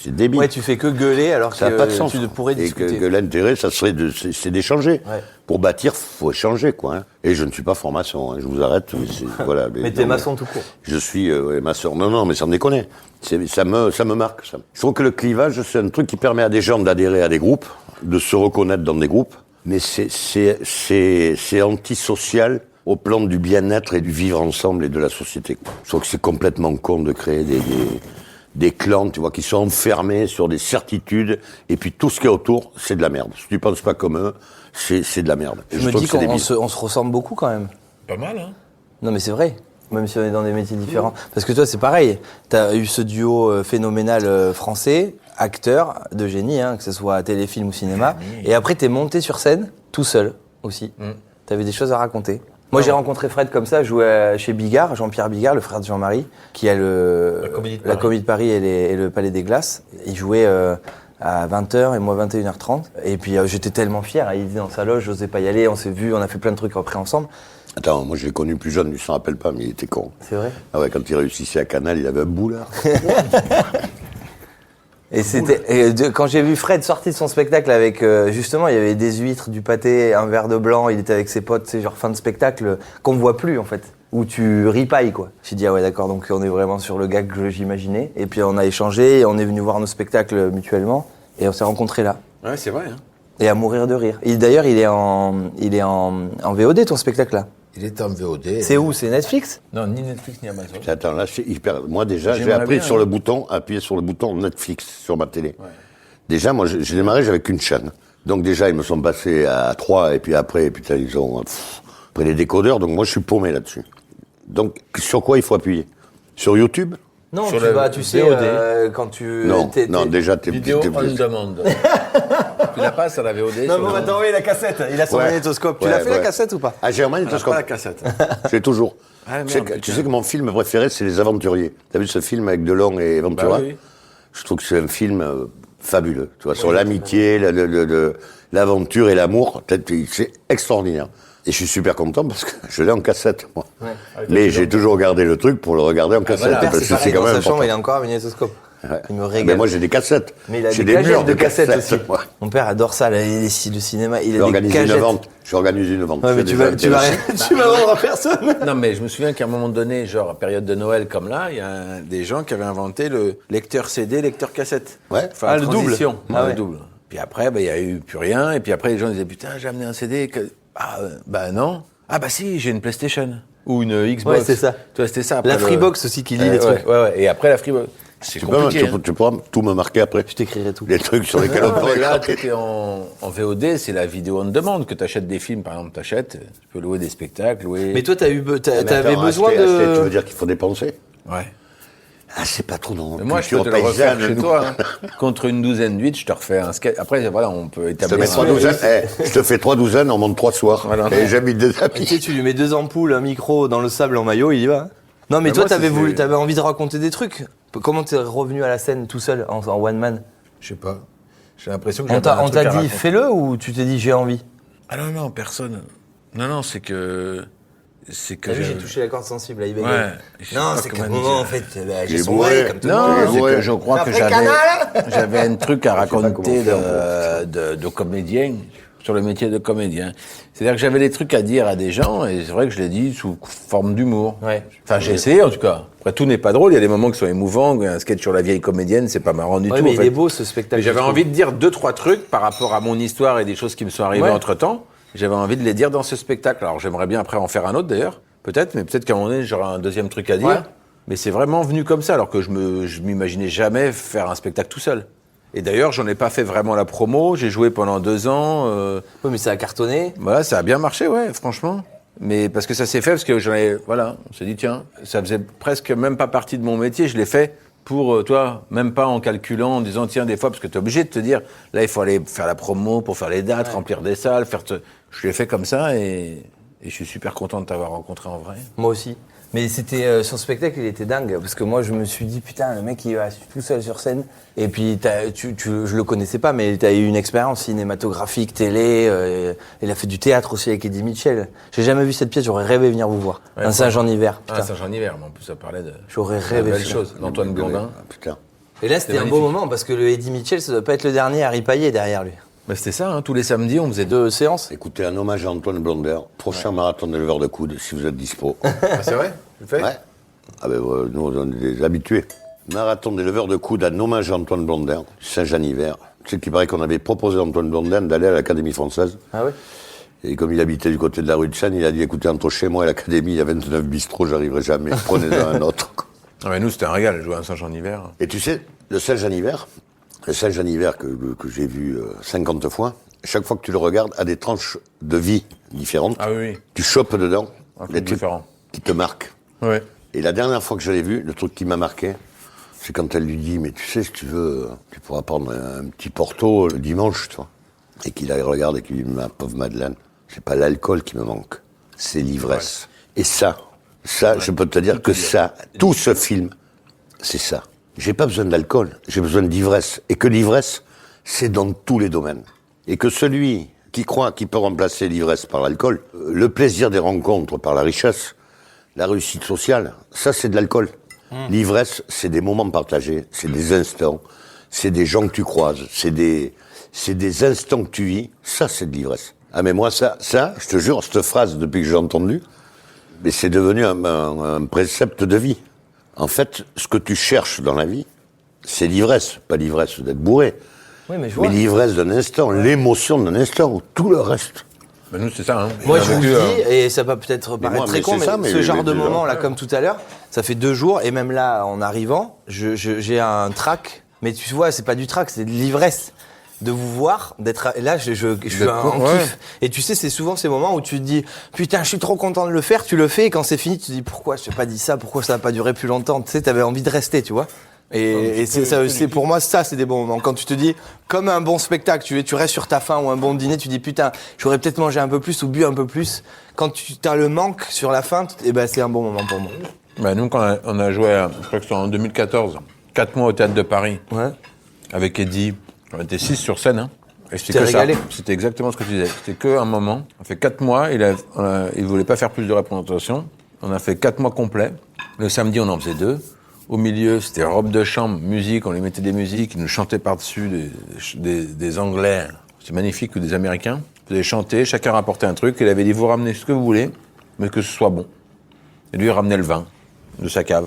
c'est débile. Ouais, tu fais que gueuler alors que ça n'a pas de sens. Tu pourrais discuter. Et que l'intérêt, ça serait c'est d'échanger. Ouais. Pour bâtir, faut échanger, quoi. Hein. Et je ne suis pas franc-maçon, hein. Je vous arrête. Mais voilà. Mais t'es maçon tout court. Je suis maçon. Non, mais ça me déconne. Ça me marque, ça. Je trouve que le clivage, c'est un truc qui permet à des gens d'adhérer à des groupes, de se reconnaître dans des groupes, mais c'est antisocial au plan du bien-être et du vivre ensemble et de la société. Je trouve que c'est complètement con de créer des clans, tu vois, qui sont enfermés sur des certitudes, et puis tout ce qui est autour, c'est de la merde. Si tu penses pas comme eux, c'est de la merde. Je me dis qu'on se ressemble beaucoup quand même. Pas mal, hein. Non mais c'est vrai. Même si on est dans des métiers différents. Parce que toi, c'est pareil. T'as eu ce duo phénoménal français, acteur de génie, hein, que ce soit à téléfilm ou cinéma. Et après, t'es monté sur scène, tout seul aussi. T'avais des choses à raconter. Moi, j'ai rencontré Fred comme ça, je jouais chez Bigard, Jean-Pierre Bigard, le frère de Jean-Marie, qui a la Comédie de Paris et le Palais des Glaces. Il jouait à 20h et moi 21h30. Et puis, j'étais tellement fier. Il était dans sa loge, j'osais pas y aller. On s'est vu, on a fait plein de trucs après ensemble. Attends, moi je l'ai connu plus jeune, il s'en rappelle pas, mais il était con. C'est vrai? Ah ouais, quand il réussissait à Canal, il avait un boulard. Quand j'ai vu Fred sortir de son spectacle avec, justement, il y avait des huîtres, du pâté, un verre de blanc, il était avec ses potes, c'est genre fin de spectacle qu'on voit plus en fait. où tu ripailles, quoi. J'ai dit, ah ouais, d'accord, donc on est vraiment sur le gag que j'imaginais. Et puis on a échangé, et on est venu voir nos spectacles mutuellement, et on s'est rencontrés là. Ouais, c'est vrai. Hein. Et à mourir de rire. D'ailleurs, il est en VOD, ton spectacle là. Il est en VOD. C'est où? C'est Netflix? Non, ni Netflix ni Amazon. Attends, là, c'est hyper. Moi, déjà, j'ai J'aimerais appuyé bien, sur hein. appuyé sur le bouton Netflix sur ma télé. Ouais. Déjà, moi, j'ai démarré, j'avais qu'une chaîne. Donc, déjà, ils me sont passés à 3, et puis après, putain, ils ont pris les décodeurs. Donc, moi, je suis paumé là-dessus. Donc, sur quoi il faut appuyer? Sur YouTube? Non, Sur tu sais, VOD. quand tu... Non, déjà, t'es... Vidéo on demande. Tu la passes à la VOD. Non, mais attends, oui, la cassette. Il a son magnétoscope. Tu l'as fait la cassette ou pas? Ah, j'ai un magnétoscope. Pas la cassette. J'ai toujours. Ah, merde, tu sais que mon film préféré, c'est Les Aventuriers. T'as vu ce film avec Delon et Ventura? Bah oui. Je trouve que c'est un film fabuleux. Tu vois, sur l'amitié, l'aventure et l'amour. C'est extraordinaire. Et je suis super content parce que je l'ai en cassette, moi. Ouais. Mais j'ai toujours gardé le truc pour le regarder en cassette. Voilà, parce que c'est quand dans même sa chambre, important. il a encore un magnétoscope. Ouais. Il me régale. Mais moi, j'ai des cassettes. Mais il a j'ai des murs cagettes de cassettes aussi. Ouais. Mon père adore ça, le cinéma. Il a des J'organise cagettes. une vente. J'organise une vente. Ouais, mais tu vas vendre à personne. Non, mais je me souviens qu'à un moment donné, genre à période de Noël comme là, il y a des gens qui avaient inventé le lecteur CD, lecteur cassette. Ouais. Enfin, le double. Le double. Puis après, il y a eu plus rien. Et puis après, les gens disaient, putain, j'ai amené un CD. Bah non. Ah bah si, j'ai une PlayStation. Ou une Xbox. Ouais, c'est ça. Tu vois, c'était ça. Après La Freebox aussi qui lit les trucs. Ouais. Et après, la Freebox. C'est compliqué. Tu pourras tout me marquer après. Je t'écrirai tout. Les trucs sur lesquels on peut Mais là, regarder. t'étais en VOD, c'est la vidéo on demande que t'achètes des films, par exemple, tu peux louer des spectacles, louer... Mais toi, t'avais Attends, besoin acheter, de... tu veux dire qu'il faut dépenser? Ouais. Ah, c'est pas trop dans Mais moi, je peux te le refaire chez toi. Hein. Contre une douzaine d'huîtres, je te refais un sketch. Après, voilà, on peut Je te établir... mets 3 douzaines, je te fais 3 douzaines, on monte 3 soirs. Voilà. Et j'habite des Tu sais, amis. tu lui mets 2 ampoules, un micro dans le sable en maillot, il y va. Non, mais Bah, toi, moi, t'avais envie de raconter des trucs. Comment t'es revenu à la scène tout seul, en one man? Je sais pas. J'ai l'impression que On j'avais un t'a truc à dit, raconter. fais-le, ou tu t'es dit, j'ai envie? Ah non, personne. Non, c'est que... T'as vu, j'ai touché la corde sensible, là, il bégaye. Ouais. Je sais Non, pas c'est qu'à comment un moment, dire. en fait, J'ai j'ai bourré. sombré, comme tout le Non, monde. c'est Ouais. que je crois que j'avais un truc à raconter de comédien, sur le métier de comédien. C'est-à-dire que j'avais des trucs à dire à des gens, et c'est vrai que je l'ai dit sous forme d'humour. Ouais. Enfin, j'ai essayé, en tout cas. Après, tout n'est pas drôle, il y a des moments qui sont émouvants, un sketch sur la vieille comédienne, c'est pas marrant du Ouais, tout, mais en il fait. est beau, ce spectacle. Mais j'avais je trouve. envie de dire 2-3 trucs par rapport à mon histoire et des choses qui me sont arrivées Ouais. entre-temps. J'avais envie de les dire dans ce spectacle. Alors, j'aimerais bien après en faire un autre, d'ailleurs. Peut-être, mais peut-être qu'à un moment donné, j'aurai un deuxième truc à dire. Ouais. Mais c'est vraiment venu comme ça, alors que je m'imaginais jamais faire un spectacle tout seul. Et d'ailleurs, j'en ai pas fait vraiment la promo. J'ai joué pendant 2 ans. Oui, mais ça a cartonné. Voilà, ça a bien marché, ouais, franchement. Mais parce que ça s'est fait, parce que voilà, on s'est dit, tiens, ça faisait presque même pas partie de mon métier. Je l'ai fait pour, toi, même pas en calculant, en disant, tiens, des fois, parce que t'es obligé de te dire, là, il faut aller faire la promo pour faire les dates, remplir des salles, je l'ai fait comme ça et je suis super content de t'avoir rencontré en vrai. Moi aussi. Mais c'était son spectacle, il était dingue parce que moi je me suis dit putain le mec il va tout seul sur scène et puis je le connaissais pas mais t'as eu une expérience cinématographique, télé, il a fait du théâtre aussi avec Eddie Mitchell. J'ai jamais vu cette pièce, j'aurais rêvé venir vous voir. Ouais, un Saint-Jean-Hiver. Ah, Saint-Jean-Hiver, mais en plus ça parlait de J'aurais rêvé. belles choses, d'Antoine Blondin. Ah, putain. Et là c'était un beau magnifique. moment parce que le Eddie Mitchell ça doit pas être le dernier à ripailler derrière lui. Bah, c'était ça, hein, tous les samedis on faisait 2 séances. Écoutez, un hommage à Antoine Blonder, prochain marathon de leveur de coude, si vous êtes dispo. Ah, c'est vrai? Tu le fais? Ouais. Ah ben, nous, on est des habitués. Marathon des leveurs de coude en hommage à Antoine Blondin, Saint-Jean-Hiver. Tu sais qu'il paraît qu'on avait proposé à Antoine Blondin d'aller à l'Académie française. Ah ouais. Et comme il habitait du côté de la rue de Seine, il a dit, écoutez, entre chez moi et l'Académie, il y a 29 bistrots, j'arriverai jamais. Prenez-en un autre. Ah, mais nous c'était un régal, jouer à Saint-Jean-Hiver. Et tu sais, le Saint-Jean-Hiver que j'ai vu 50 fois, chaque fois que tu le regardes, a des tranches de vie différentes. Ah oui, Tu chopes dedans, un des truc trucs différent. qui te marquent. Ouais. Et la dernière fois que je l'ai vu, le truc qui m'a marqué, c'est quand elle lui dit, mais tu sais, si tu veux, tu pourras prendre un petit porto le dimanche, toi. Et qu'il la regarde et qu'il lui dit, ma pauvre Madeleine, c'est pas l'alcool qui me manque, c'est l'ivresse. Et ça, je peux te dire que ça, tout ce film, c'est ça. J'ai pas besoin d'alcool, j'ai besoin d'ivresse. Et que l'ivresse, c'est dans tous les domaines. Et que celui qui croit qu'il peut remplacer l'ivresse par l'alcool, le plaisir des rencontres par la richesse, la réussite sociale, ça c'est de l'alcool. L'ivresse, c'est des moments partagés, c'est des instants, c'est des gens que tu croises, c'est des instants que tu vis, ça c'est de l'ivresse. Ah mais moi ça, je te jure, cette phrase depuis que j'ai entendu, Mais c'est devenu un précepte de vie. En fait, ce que tu cherches dans la vie, c'est l'ivresse. Pas l'ivresse d'être bourré, Oui, mais je vois. mais l'ivresse d'un instant, l'émotion d'un instant, ou tout le reste. Ben nous, c'est ça. Hein. Moi, On a je vous le vécu, dis, et ça peut peut-être paraître moi, très mais con, c'est mais ça, mais ce genre de les gens, moment, là, comme tout à l'heure, ça fait 2 jours, et même là, en arrivant, j'ai un trac, mais tu vois, c'est pas du trac, c'est de l'ivresse. De vous voir, d'être là, je suis en ouais. kiff. Et tu sais, c'est souvent ces moments où tu te dis, putain, je suis trop content de le faire, tu le fais, et quand c'est fini, tu te dis, pourquoi je t'ai pas dit ça, pourquoi ça n'a pas duré plus longtemps, tu sais, t'avais envie de rester, tu vois. Et c'est pour moi, ça, c'est des bons moments. Quand tu te dis, comme un bon spectacle, tu restes sur ta faim ou un bon dîner, tu dis, putain, j'aurais peut-être mangé un peu plus ou bu un peu plus. Quand tu as le manque sur la faim, et ben, c'est un bon moment pour moi. Ben nous, quand on a joué, je crois que c'était en 2014, 4 mois au Théâtre de Paris, Ouais. avec Eddie, on était 6 sur scène, hein. Et c'était T'es que ça. régalé. C'était exactement ce que tu disais. C'était que un moment. On fait 4 mois, il voulait pas faire plus de représentations. On a fait 4 mois complets. Le samedi, on en faisait 2. Au milieu, c'était robe de chambre, musique, on lui mettait des musiques, ils nous chantaient par-dessus des Anglais, c'est magnifique, ou des Américains. Ils faisaient chanter, chacun rapportait un truc, il avait dit, vous ramenez ce que vous voulez, mais que ce soit bon. Et lui, il ramenait le vin de sa cave.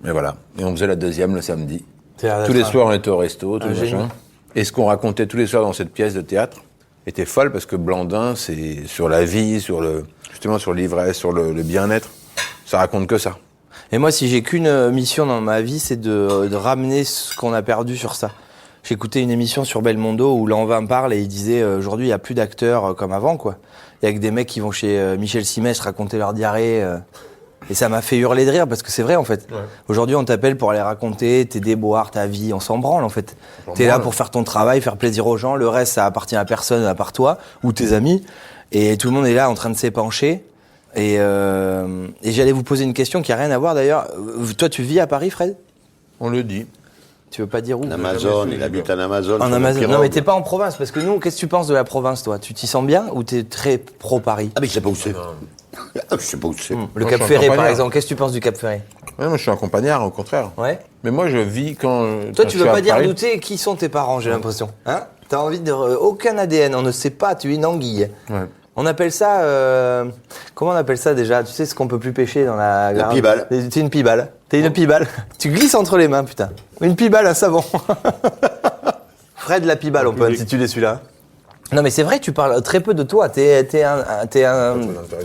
Et voilà. Et on faisait la deuxième le samedi. Tous les soirs, on était au resto, tout génie. machin. Et ce qu'on racontait tous les soirs dans cette pièce de théâtre était folle, parce que Blandin, c'est sur la vie, justement sur l'ivresse, sur le bien-être. Ça raconte que ça. Et moi, si j'ai qu'une mission dans ma vie, c'est de ramener ce qu'on a perdu sur ça. J'écoutais une émission sur Belmondo où Lanvin parle et il disait aujourd'hui, il n'y a plus d'acteurs comme avant, quoi. Il y a que des mecs qui vont chez Michel Simès raconter leur diarrhée. Et ça m'a fait hurler de rire parce que c'est vrai, en fait. Ouais. Aujourd'hui, on t'appelle pour aller raconter tes déboires, ta vie. On s'en branle, en fait. T'es là pour faire ton travail, faire plaisir aux gens. Le reste, ça appartient à personne à part toi ou tes amis. Et tout le monde est là en train de s'épancher. Et j'allais vous poser une question qui a rien à voir d'ailleurs. Toi, tu vis à Paris, Fred ? On le dit. Tu veux pas dire où ? En Amazon, il habite en Amazon. En Amazon. Non, mais t'es pas en province, parce que nous, qu'est-ce que tu penses de la province, toi ? Tu t'y sens bien ou t'es très pro-Paris ? Ah, mais je sais pas où c'est. Je sais pas où c'est. Le Cap Ferré, par exemple. Qu'est-ce que tu penses du Cap Ferré ? Ouais, moi, je suis un compagnard, au contraire. Ouais. Mais moi, je vis quand. Toi, tu veux pas dire douter qui sont tes parents, j'ai l'impression. Hein ? T'as envie de. Aucun ADN, on ne sait pas, tu es une anguille. Ouais. On appelle ça. Comment on appelle ça déjà ? Tu sais ce qu'on peut plus pêcher dans la. La pibale. T'es une pibale. T'es une pibale. Tu glisses entre les mains, putain. Une pibale à savon. Fred la pibale, on peut intituler celui-là. Non, mais c'est vrai, tu parles très peu de toi. T'es un.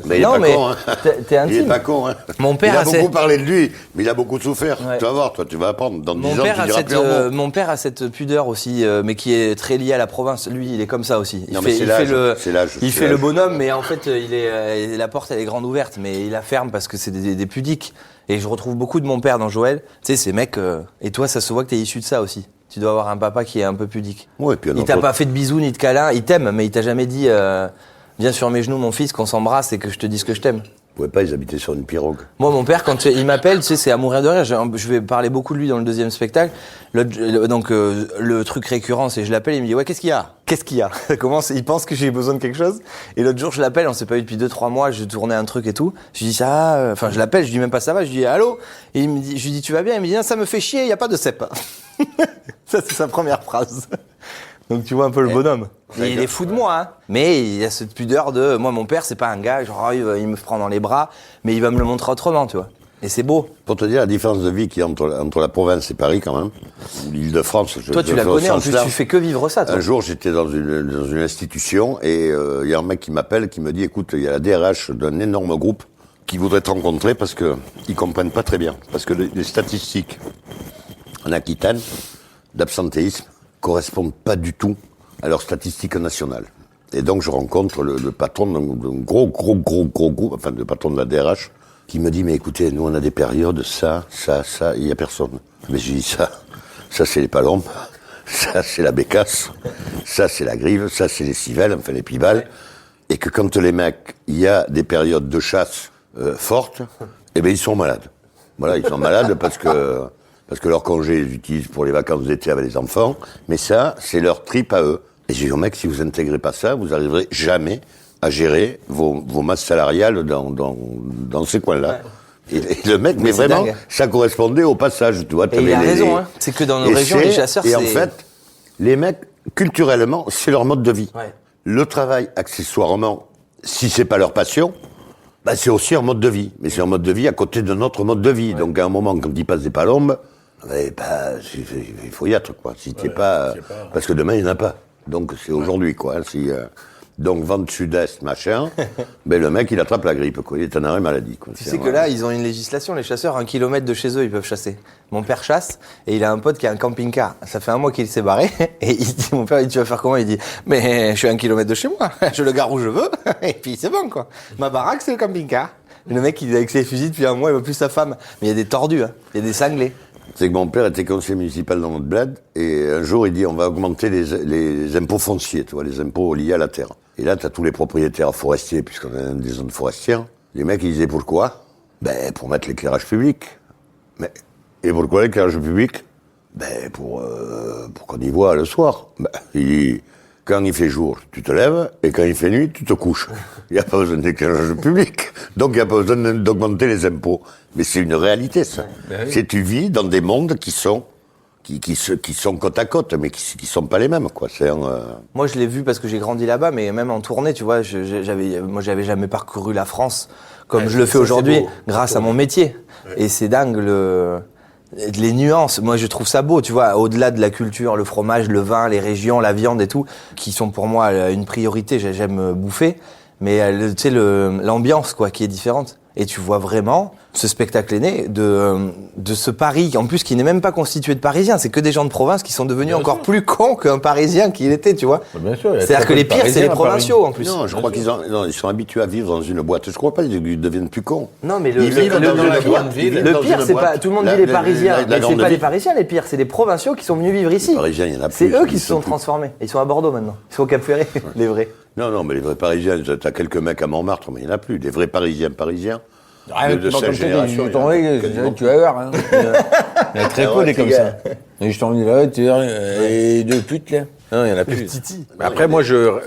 Mais il est non, pas mais con, hein. t'es intime. Il est pas con, hein. Mon père il a a beaucoup parlé de lui, mais il a beaucoup souffert. Ouais. Tu vas voir, toi, tu vas apprendre. Dans 10 Mon ans, père, tu diras plus un mot. mon père a cette pudeur aussi, mais qui est très liée à la province. Lui, il est comme ça aussi. Non, mais c'est l'âge, c'est l'âge, il c'est fait le l'âge. bonhomme, mais en fait, la porte, elle est grande ouverte, mais il la ferme parce que c'est des pudiques. Et je retrouve beaucoup de mon père dans Joël. Tu sais, ces mecs. Et toi, ça se voit que t'es issu de ça aussi. Tu dois avoir un papa qui est un peu pudique. Ouais, puis Il t'a pas fait de bisous ni de câlins. Il t'aime, mais il t'a jamais dit viens sur mes genoux, mon fils, qu'on s'embrasse et que je te dise que je t'aime. Vous pouvez pas, ils habitaient sur une pirogue. Moi, mon père, quand il m'appelle, tu sais, c'est à mourir de rire. Je vais parler beaucoup de lui dans le deuxième spectacle. Donc, le truc récurrent, c'est je l'appelle, il me dit ouais, qu'est-ce qu'il y a ? Qu'est-ce qu'il y a ? Ça commence, il pense que j'ai besoin de quelque chose. Et l'autre jour, je l'appelle, on s'est pas eu depuis 2-3 mois, je tournais un truc et tout. Je lui dis ça, enfin, je l'appelle, je dis même pas ça va, je dis allô ? Et il me dit, je lui dis tu vas bien ? Il me dit non, ça me fait chier, il y a pas de cèpe. Ça, c'est sa première phrase. Donc tu vois un peu le bonhomme. Et il est fou de moi, hein. Mais il a cette pudeur de... Moi, mon père, c'est pas un gars, genre, il me prend dans les bras, mais il va me le montrer autrement, tu vois. Et c'est beau. Pour te dire la différence de vie qu'il y a entre la province et Paris, quand même, ou l'Île-de-France. Toi, tu la connais, en plus, tu fais que vivre ça, toi. Un jour, j'étais dans une institution et il y a un mec qui m'appelle, qui me dit, écoute, il y a la DRH d'un énorme groupe qui voudrait te rencontrer parce que ils comprennent pas très bien. Parce que les statistiques en Aquitaine d'absentéisme correspondent pas du tout à leurs statistiques nationales. Et donc, je rencontre le patron d'un gros groupe, enfin, le patron de la DRH, qui me dit, mais écoutez, nous, on a des périodes, ça, il y a personne. Mais je dis, ça, c'est les palombes, ça, c'est la bécasse, ça, c'est la grive, ça, c'est les civelles, enfin, les pibales. Et que quand les mecs, il y a des périodes de chasse fortes, eh ben, ils sont malades. Voilà, ils sont malades parce que leur congé, ils utilisent pour les vacances d'été avec les enfants. Mais ça, c'est leur trip à eux. Et j'ai dit au mec, si vous intégrez pas ça, vous arriverez jamais à gérer vos masses salariales dans ces coins-là. Ouais. Et le mec, mais vraiment, dingue. Ça correspondait au passage, tu vois. Et il a raison, hein. C'est que dans nos régions, les chasseurs, et en fait, les mecs, culturellement, c'est leur mode de vie. Ouais. Le travail, accessoirement, si c'est pas leur passion, Bah, c'est aussi un mode de vie, mais c'est un mode de vie à côté de notre mode de vie. Donc à un moment, quand il passe des palombes, il faut y être, quoi. Si t'y es pas, parce que demain il n'y en a pas. Donc c'est aujourd'hui, quoi. Donc vent de sud-est, machin, le mec il attrape la grippe, quoi. Il est en arrêt maladie, quoi. Tu sais que là, ils ont une législation, les chasseurs, 1 kilomètre de chez eux, ils peuvent chasser. Mon père chasse, et il a un pote qui a un camping-car. Ça fait 1 mois qu'il s'est barré, et il dit, mon père, il dit, tu vas faire comment? Il dit, mais je suis à 1 kilomètre de chez moi, je le gare où je veux, et puis c'est bon, quoi. Ma baraque, c'est le camping-car. Le mec, il est avec ses fusils depuis 1 mois, il veut plus sa femme. Mais il y a des tordus, hein. Il y a des cinglés. C'est que mon père était conseiller municipal dans notre bled, et un jour il dit on va augmenter les impôts fonciers, tu vois, les impôts liés à la terre. Et là, t'as tous les propriétaires forestiers, puisqu'on a des zones forestières. Les mecs, ils disaient pourquoi? Pour mettre l'éclairage public. Et pourquoi l'éclairage public? Pour qu'on y voit le soir. Il dit, quand il fait jour, tu te lèves, et quand il fait nuit, tu te couches. Il n'y a pas besoin d'éclairage public. Donc il n'y a pas besoin d'augmenter les impôts. Mais c'est une réalité, ça. C'est tu vis dans des mondes qui sont côte à côte, mais qui sont pas les mêmes, quoi. Moi, je l'ai vu parce que j'ai grandi là-bas, mais même en tournée, tu vois, j'avais jamais parcouru la France comme je le fais aujourd'hui, grâce à mon métier. Ouais. Et c'est dingue les nuances. Moi, je trouve ça beau, tu vois, au-delà de la culture, le fromage, le vin, les régions, la viande et tout, qui sont pour moi une priorité. J'aime bouffer, mais tu sais, l'ambiance, quoi, qui est différente. Et tu vois vraiment, ce spectacle est né de ce Paris, en plus qui n'est même pas constitué de Parisiens, c'est que des gens de province qui sont devenus encore plus cons qu'un Parisien qu'il était, tu vois. Bien sûr. C'est-à-dire que les pires, c'est les provinciaux, en plus. Non, je crois qu'ils sont habitués à vivre dans une boîte. Je crois pas qu'ils deviennent plus cons. Non, mais le pire, c'est pas, tout le monde dit les Parisiens, mais c'est pas les Parisiens les pires, c'est les provinciaux qui sont venus vivre ici. Les Parisiens, il y en a plus. C'est eux qui se sont transformés. Ils sont à Bordeaux maintenant. Ils sont au Cap-Ferré, les vrais. Non, mais les vrais Parisiens, t'as quelques mecs à Montmartre, mais il n'y en a plus. Des vrais Parisiens. De cette génération. Tu vas voir, hein. Il y a très peu des comme ça. Et je t'en dis là, et de putes, là. Non, il y en a plus. Mais après, moi,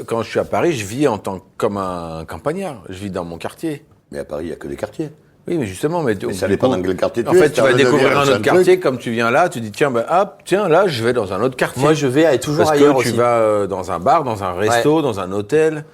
quand je suis à Paris, je vis comme un campagnard. Je vis dans mon quartier. Mais à Paris, il n'y a que des quartiers. Oui, mais justement, mais ça dépend dans quel quartier tu es. En fait, tu vas découvrir un autre quartier, comme tu viens là, tu dis, tiens, là, je vais dans un autre quartier. Moi, je vais aller toujours ailleurs aussi. Parce que tu vas dans un bar, dans un resto, dans un hôtel,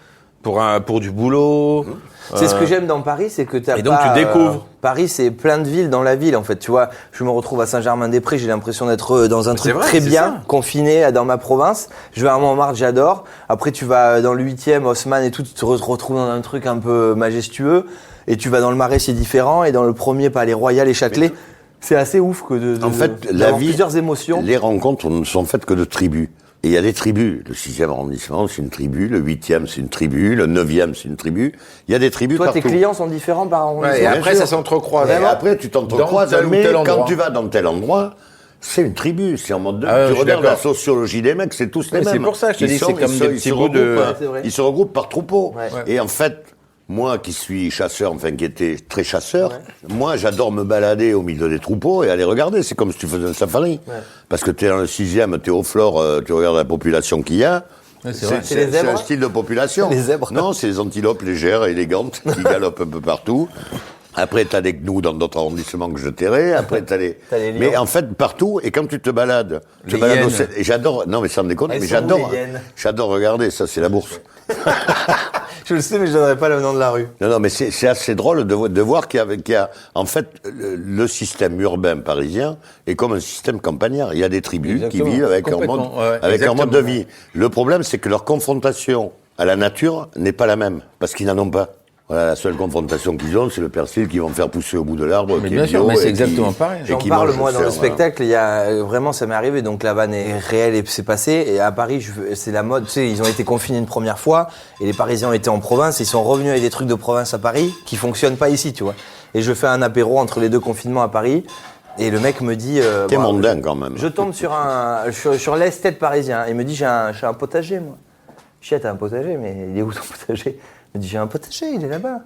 pour du boulot. C'est ce que j'aime dans Paris, c'est que Et donc tu découvres. Paris, c'est plein de villes dans la ville, en fait. Tu vois, je me retrouve à Saint-Germain-des-Prés, j'ai l'impression d'être dans un truc très bien, confiné dans ma province. Je vais à Montmartre, j'adore. Après, tu vas dans le 8e, Haussmann et tout, tu te retrouves dans un truc un peu majestueux. Et tu vas dans le Marais, c'est différent. Et dans le premier, Palais Royal et Châtelet, c'est assez ouf que en fait, la vie, plusieurs émotions. Les rencontres ne sont faites que de tribus. Et il y a des tribus. Le 6e arrondissement, c'est une tribu. Le 8e, c'est une tribu. Le 9e, c'est une tribu. Il y a des tribus partout. Toi, tes clients sont différents par arrondissement. Et après, ça s'entrecroise. Et après, tu t'entrecroises. Mais quand tu vas dans tel endroit, c'est une tribu. C'est en mode tu regardes la sociologie des mecs, c'est tous les mêmes. C'est pour ça que je te dis, c'est comme des petits bouts de... Ils se regroupent par troupeau. Et en fait... Moi qui suis chasseur, qui étais très chasseur, moi j'adore me balader au milieu des troupeaux et aller regarder. C'est comme si tu faisais un safari. Parce que t'es dans le 6e, t'es au flore, tu regardes la population qu'il y a. C'est un style de population. Les zèbres. Non, c'est les antilopes légères, élégantes, qui galopent un peu partout. Après, t'as des gnous dans d'autres arrondissements que je tairai. Après, t'as les lions. Mais en fait, partout, et quand tu te balades, et j'adore, non mais sans me déconner, mais j'adore regarder, ça c'est la bourse. Je le sais, mais je donnerai pas le nom de la rue. Non, mais c'est assez drôle de voir qu'il y a, en fait, le système urbain parisien est comme un système campagnard. Il y a des tribus qui vivent avec un mode de vie. Le problème, c'est que leur confrontation à la nature n'est pas la même, parce qu'ils n'en ont pas. Voilà, la seule confrontation qu'ils ont, c'est le persil qu'ils vont faire pousser au bout de l'arbre. Mais bien sûr, mais c'est exactement pareil. J'en parle, moi, dans le spectacle, il y a, vraiment, ça m'est arrivé, donc la vanne est réelle et c'est passé, et à Paris, c'est la mode, tu sais, ils ont été confinés une première fois, et les Parisiens étaient en province, ils sont revenus avec des trucs de province à Paris, qui fonctionnent pas ici, tu vois. Et je fais un apéro entre les deux confinements à Paris, et le mec me dit... T'es mondain, quand même. Je tombe sur l'esthète parisien, il me dit, j'ai un potager, moi. Je dis, t'as un potager, mais il est où ton potager? Il me dit, j'ai un potager, il est là-bas.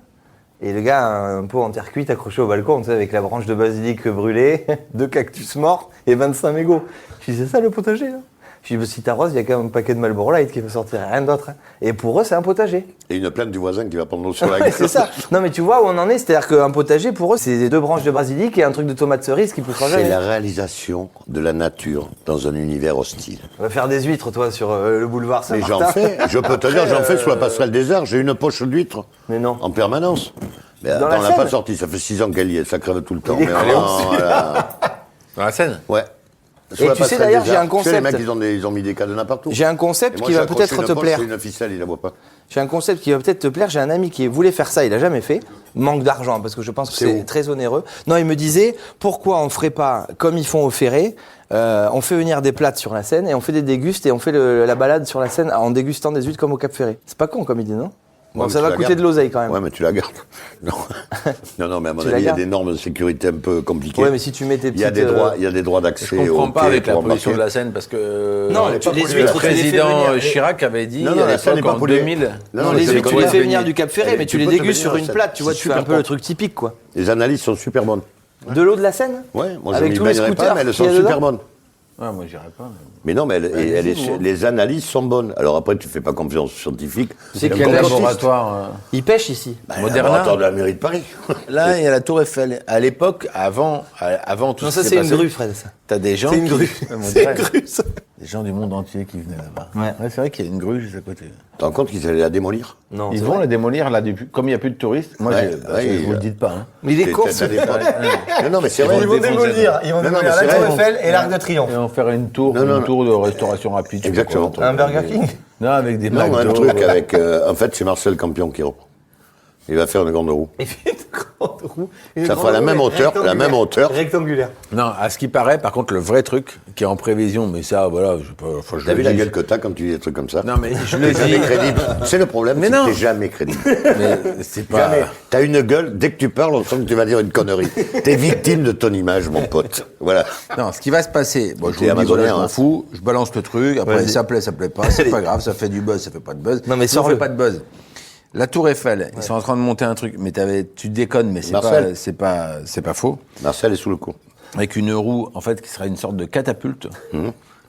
Et le gars a un pot en terre cuite accroché au balcon, tu sais, avec la branche de basilic brûlée, 2 cactus morts et 25 mégots. Je dis, c'est ça le potager, là? Je dis, si t'arroses, il y a quand même un paquet de Marlboro Light qui peut sortir, rien d'autre. Hein. Et pour eux, c'est un potager. Et une plainte du voisin qui va prendre l'eau sur la gueule. C'est ça. Non, mais tu vois où on en est, c'est-à-dire qu'un potager, pour eux, c'est 2 branches de basilic et un truc de tomate cerise qui poussera jamais. C'est la réalisation de la nature dans un univers hostile. On va faire des huîtres, toi, sur le boulevard Saint-Martin. Et j'en fais, je peux te dire, j'en fais sous la passerelle des Arts. J'ai une poche d'huîtres. Mais non. En permanence. Mais Dans attends, la on l'a Seine pas sorti, ça fait 6 ans qu'elle y est, ça crève tout le temps. Il est Mais con, voilà. Dans la scène. Ouais. Et Sur la tu sais, passerelle d'ailleurs, des j'ai Arts. un Tu sais, les concept. mecs, ils ont mis des cadenas partout. J'ai un Et concept moi, qui j'ai va accroché peut-être une te poche, plaire. c'est une ficelle, il la voit pas. J'ai un concept qui va peut-être te plaire. J'ai un ami qui voulait faire ça, il a jamais fait. Manque d'argent, parce que je pense que C'est c'est où très onéreux. Non, il me disait, pourquoi on ferait pas comme ils font au Ferré, on fait venir des plâtres sur la Seine et on fait des dégustes et on fait la balade sur la Seine en dégustant des huîtres comme au Cap Ferré. C'est pas con comme idée, non? Bon, Ouais, mais ça tu va la coûter gardes. de l'oseille quand même. Ouais, mais tu la gardes. Non, non, mais à mon Tu la avis, il y a gardes. des normes de sécurité un peu compliquées. Ouais, mais si tu mets tes Il y a petites, des droits d'accès. Je comprends au pas quai avec la pour pollution de embarquer. la Seine parce que Non, elle est tu pas les polluée. huîtres, le tu les fais président venir. Chirac avait dit Non, non, à la Seine l'époque n'est pas en polluée. 2000. Non, les c'est huîtres, tu comme les ça. fais venir du Cap Ferré, mais tu les peux te dégustes sur baigner une dans plate, tu vois, c'est tu fais un super peu le propre. truc typique, quoi. Les analyses sont super bonnes. De l'eau de la Seine? Ouais, moi je Avec m'y tous les baignerai scooters pas, mais elles sont qu'il y a super dedans bonnes. Ouais, moi j'irais pas. Mais non, mais dis-nous, hein. les analyses sont bonnes. Alors après, tu fais pas confiance aux scientifiques. C'est Comme quel complotiste. laboratoire Ils pêchent ici. Bah, Moderna. laboratoire de la mairie de Paris. Là, il y a la Tour Eiffel. À l'époque, avant tout Non, ce ça qui c'est s'est une passé, grue, Fred, ça. T'as des gens C'est une qui- grue. Ouais, on C'est dirait. une grue, ça. Des gens du monde entier qui venaient là-bas. Ouais. C'est vrai qu'il y a une grue juste à côté. Tu te rends compte qu'ils allaient la démolir? Non, Ils c'est vont vrai. la démolir là depuis. Comme il n'y a plus de touristes, moi Ouais, je vous le dites pas. Hein. Mais il est con, T'as ce des potes. Non, non, mais c'est Ils vrai. vont démolir. Ils vont Non, non, démolir mais la c'est Tour vrai. Eiffel et l'Arc de Triomphe. Et on faire une tour, Non, non, une tour de restauration rapide. je sais pas Exactement. quoi, Un Burger King. Non, avec des Non, un McDo, truc avec. En fait, c'est Marcel Campion qui reprend. Il va faire une grande roue. Et puis une grande roue. Une Ça grande fera la roue même hauteur, la même hauteur. Rectangulaire. Non, à ce qui paraît, par contre, le vrai truc qui est en prévision, mais ça, voilà, je sais pas. Faut que je T'as le vu la dise. gueule que t'as quand tu dis des trucs comme ça? Non, mais je le T'es jamais dis. crédible. C'est le problème, Mais c'est non. que t'es jamais crédible. Mais c'est pas. Jamais. T'as une gueule, dès que tu parles, on sent que tu vas dire une connerie. T'es victime de ton image, mon pote. Voilà. Non, ce qui va se passer, bon, je T'es vous le dis, voilà, je amazonien, m'en hein. fous, je balance le truc, après Vas-y. ça plaît pas, c'est pas grave, ça fait du buzz, ça fait pas de buzz. Non, mais ça sors-le. fait pas de buzz. La Tour Eiffel, ils sont en train de monter un truc, mais tu déconnes, mais Marcel. c'est pas faux. Marcel est sous le coup. Avec une roue, en fait, qui sera une sorte de catapulte.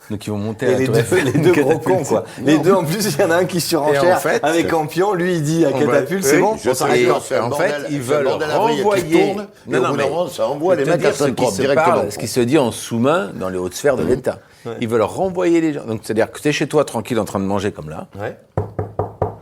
Donc ils vont monter à Et la les Tour deux, Eiffel. les une deux gros catapulte. cons, quoi. Les deux, en plus, il y en a un qui surenchère Et en fait, avec Campion. Lui, il dit à on va- catapulte, c'est oui, bon? Je On sais s'arrête que là. c'est un en bordel, fait, ils c'est un veulent bordel à vrille qui renvoyer. tourne, et au bout d'un moment, ça envoie les Je vais mecs te à dire ce qui Saint-Trope se directement. parle, ce qui se dit en sous-main dans les hautes sphères de l'État. Ils veulent renvoyer les gens. Donc c'est-à-dire que tu es chez toi tranquille en train de manger comme là. Ouais.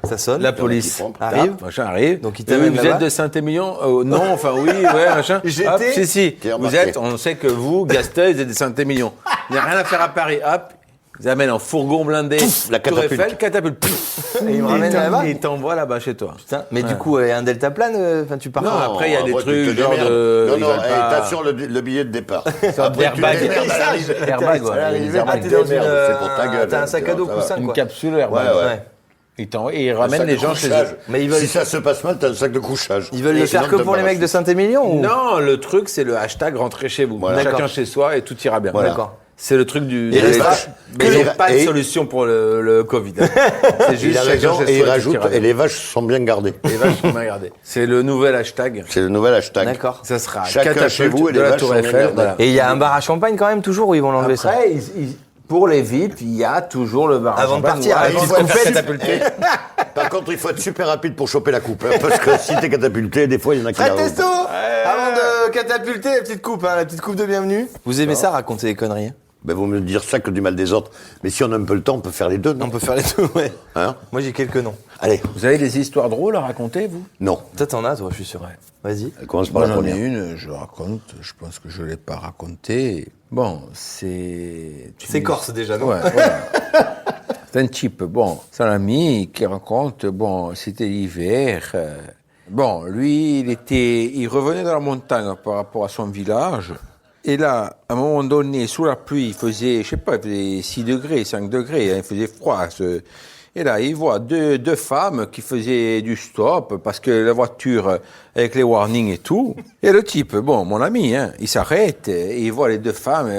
Ça sonne. La police qui prend. Arrive. machin arrive. Donc, il t'amène vous là-bas. êtes de Saint-Émilion Non, enfin oui, ouais, machin. J'étais- Hop, si. Qui est Vous remarqué. êtes, on sait que vous, Gasteuil, vous êtes de Saint-Émilion. Il n'y a rien à faire à Paris. Hop, ils amènent en fourgon blindé. la Tour catapulte. Eiffel, catapulte. Et il me ramène là-bas. Et t'envoie là-bas chez toi. Putain, mais du coup, un deltaplane, enfin, tu pars. Non, pas. après, il y a des après, trucs tu te genre démerdes. de- Non, ils non, veulent hey, pas- t'assures le billet de départ. Sorte Après, tu d'airbag. te démerdes à l'arrivée. Airbag, ouais. À l'arrivée, Les airbags t'es dans de merde, une, c'est pour ta gueule, T'as un sac à dos ça va. coussin, Une quoi. capsule airbag. Ouais, ouais. Ouais. Et ils ramènent Un sac les de gens chez couchage. eux. Mais ils veulent- Si ça se passe mal, t'as un sac de couchage. Ils veulent Et le faire sinon, que t'as pour pas les la mecs de chute. Saint-Émilion ou... Non, le truc, c'est le hashtag rentrez chez vous. Voilà. Chacun D'accord. chez soi et tout ira bien. Voilà. D'accord. C'est le truc du. Et les les vaches. vaches. Mais Et ils les- n'ont pas de et- solution pour le Covid. C'est Il juste a chacun raison, chez et il soi, tout rajoute, ira bien. et les vaches sont bien gardées. Les vaches sont bien gardées. C'est le nouvel hashtag. C'est le nouvel hashtag. D'accord. Ça sera Chacun catapulte chez vous et de les la vaches Tour sont bien Eiffel. gardées. Voilà. Et il y a un bar à champagne quand même, toujours, ou ils vont l'enlever ça? Après, pour les VIP, il y a toujours le bar. à Avant de champagne. partir, Ouais, avec il une faut être coupette. catapulté. Par contre, il faut être super rapide pour choper la coupe. Hein, parce que si t'es catapulté, des fois, il y en a qui Fred la Testo Avant de catapulter, la petite coupe, hein, la petite coupe de bienvenue. Vous aimez ça, raconter des conneries? Hein? Ben, vaut mieux dire ça que du mal des autres. Mais si on a un peu le temps, on peut faire les deux, non? On peut faire les deux, ouais. Hein? Moi, j'ai quelques noms. Allez. Vous avez des histoires drôles à raconter, vous? Non. Toi, t'en as, toi, je suis sûr. Vas-y. Elle commence par Moi, la j'en ai première. une, je raconte, je pense que je ne l'ai pas racontée. Bon, c'est... C'est corse, déjà, non? Ouais, voilà. C'est un type, bon, c'est un ami qui raconte, bon, c'était l'hiver. Bon, lui, il revenait de la montagne par rapport à son village. Et là, à un moment donné, sous la pluie, il faisait, je sais pas, il faisait 6 degrés, 5 degrés, hein, il faisait froid. Et là, il voit deux femmes qui faisaient du stop parce que la voiture, avec les warnings et tout. Et le type, bon, mon ami, hein, il s'arrête et il voit les deux femmes.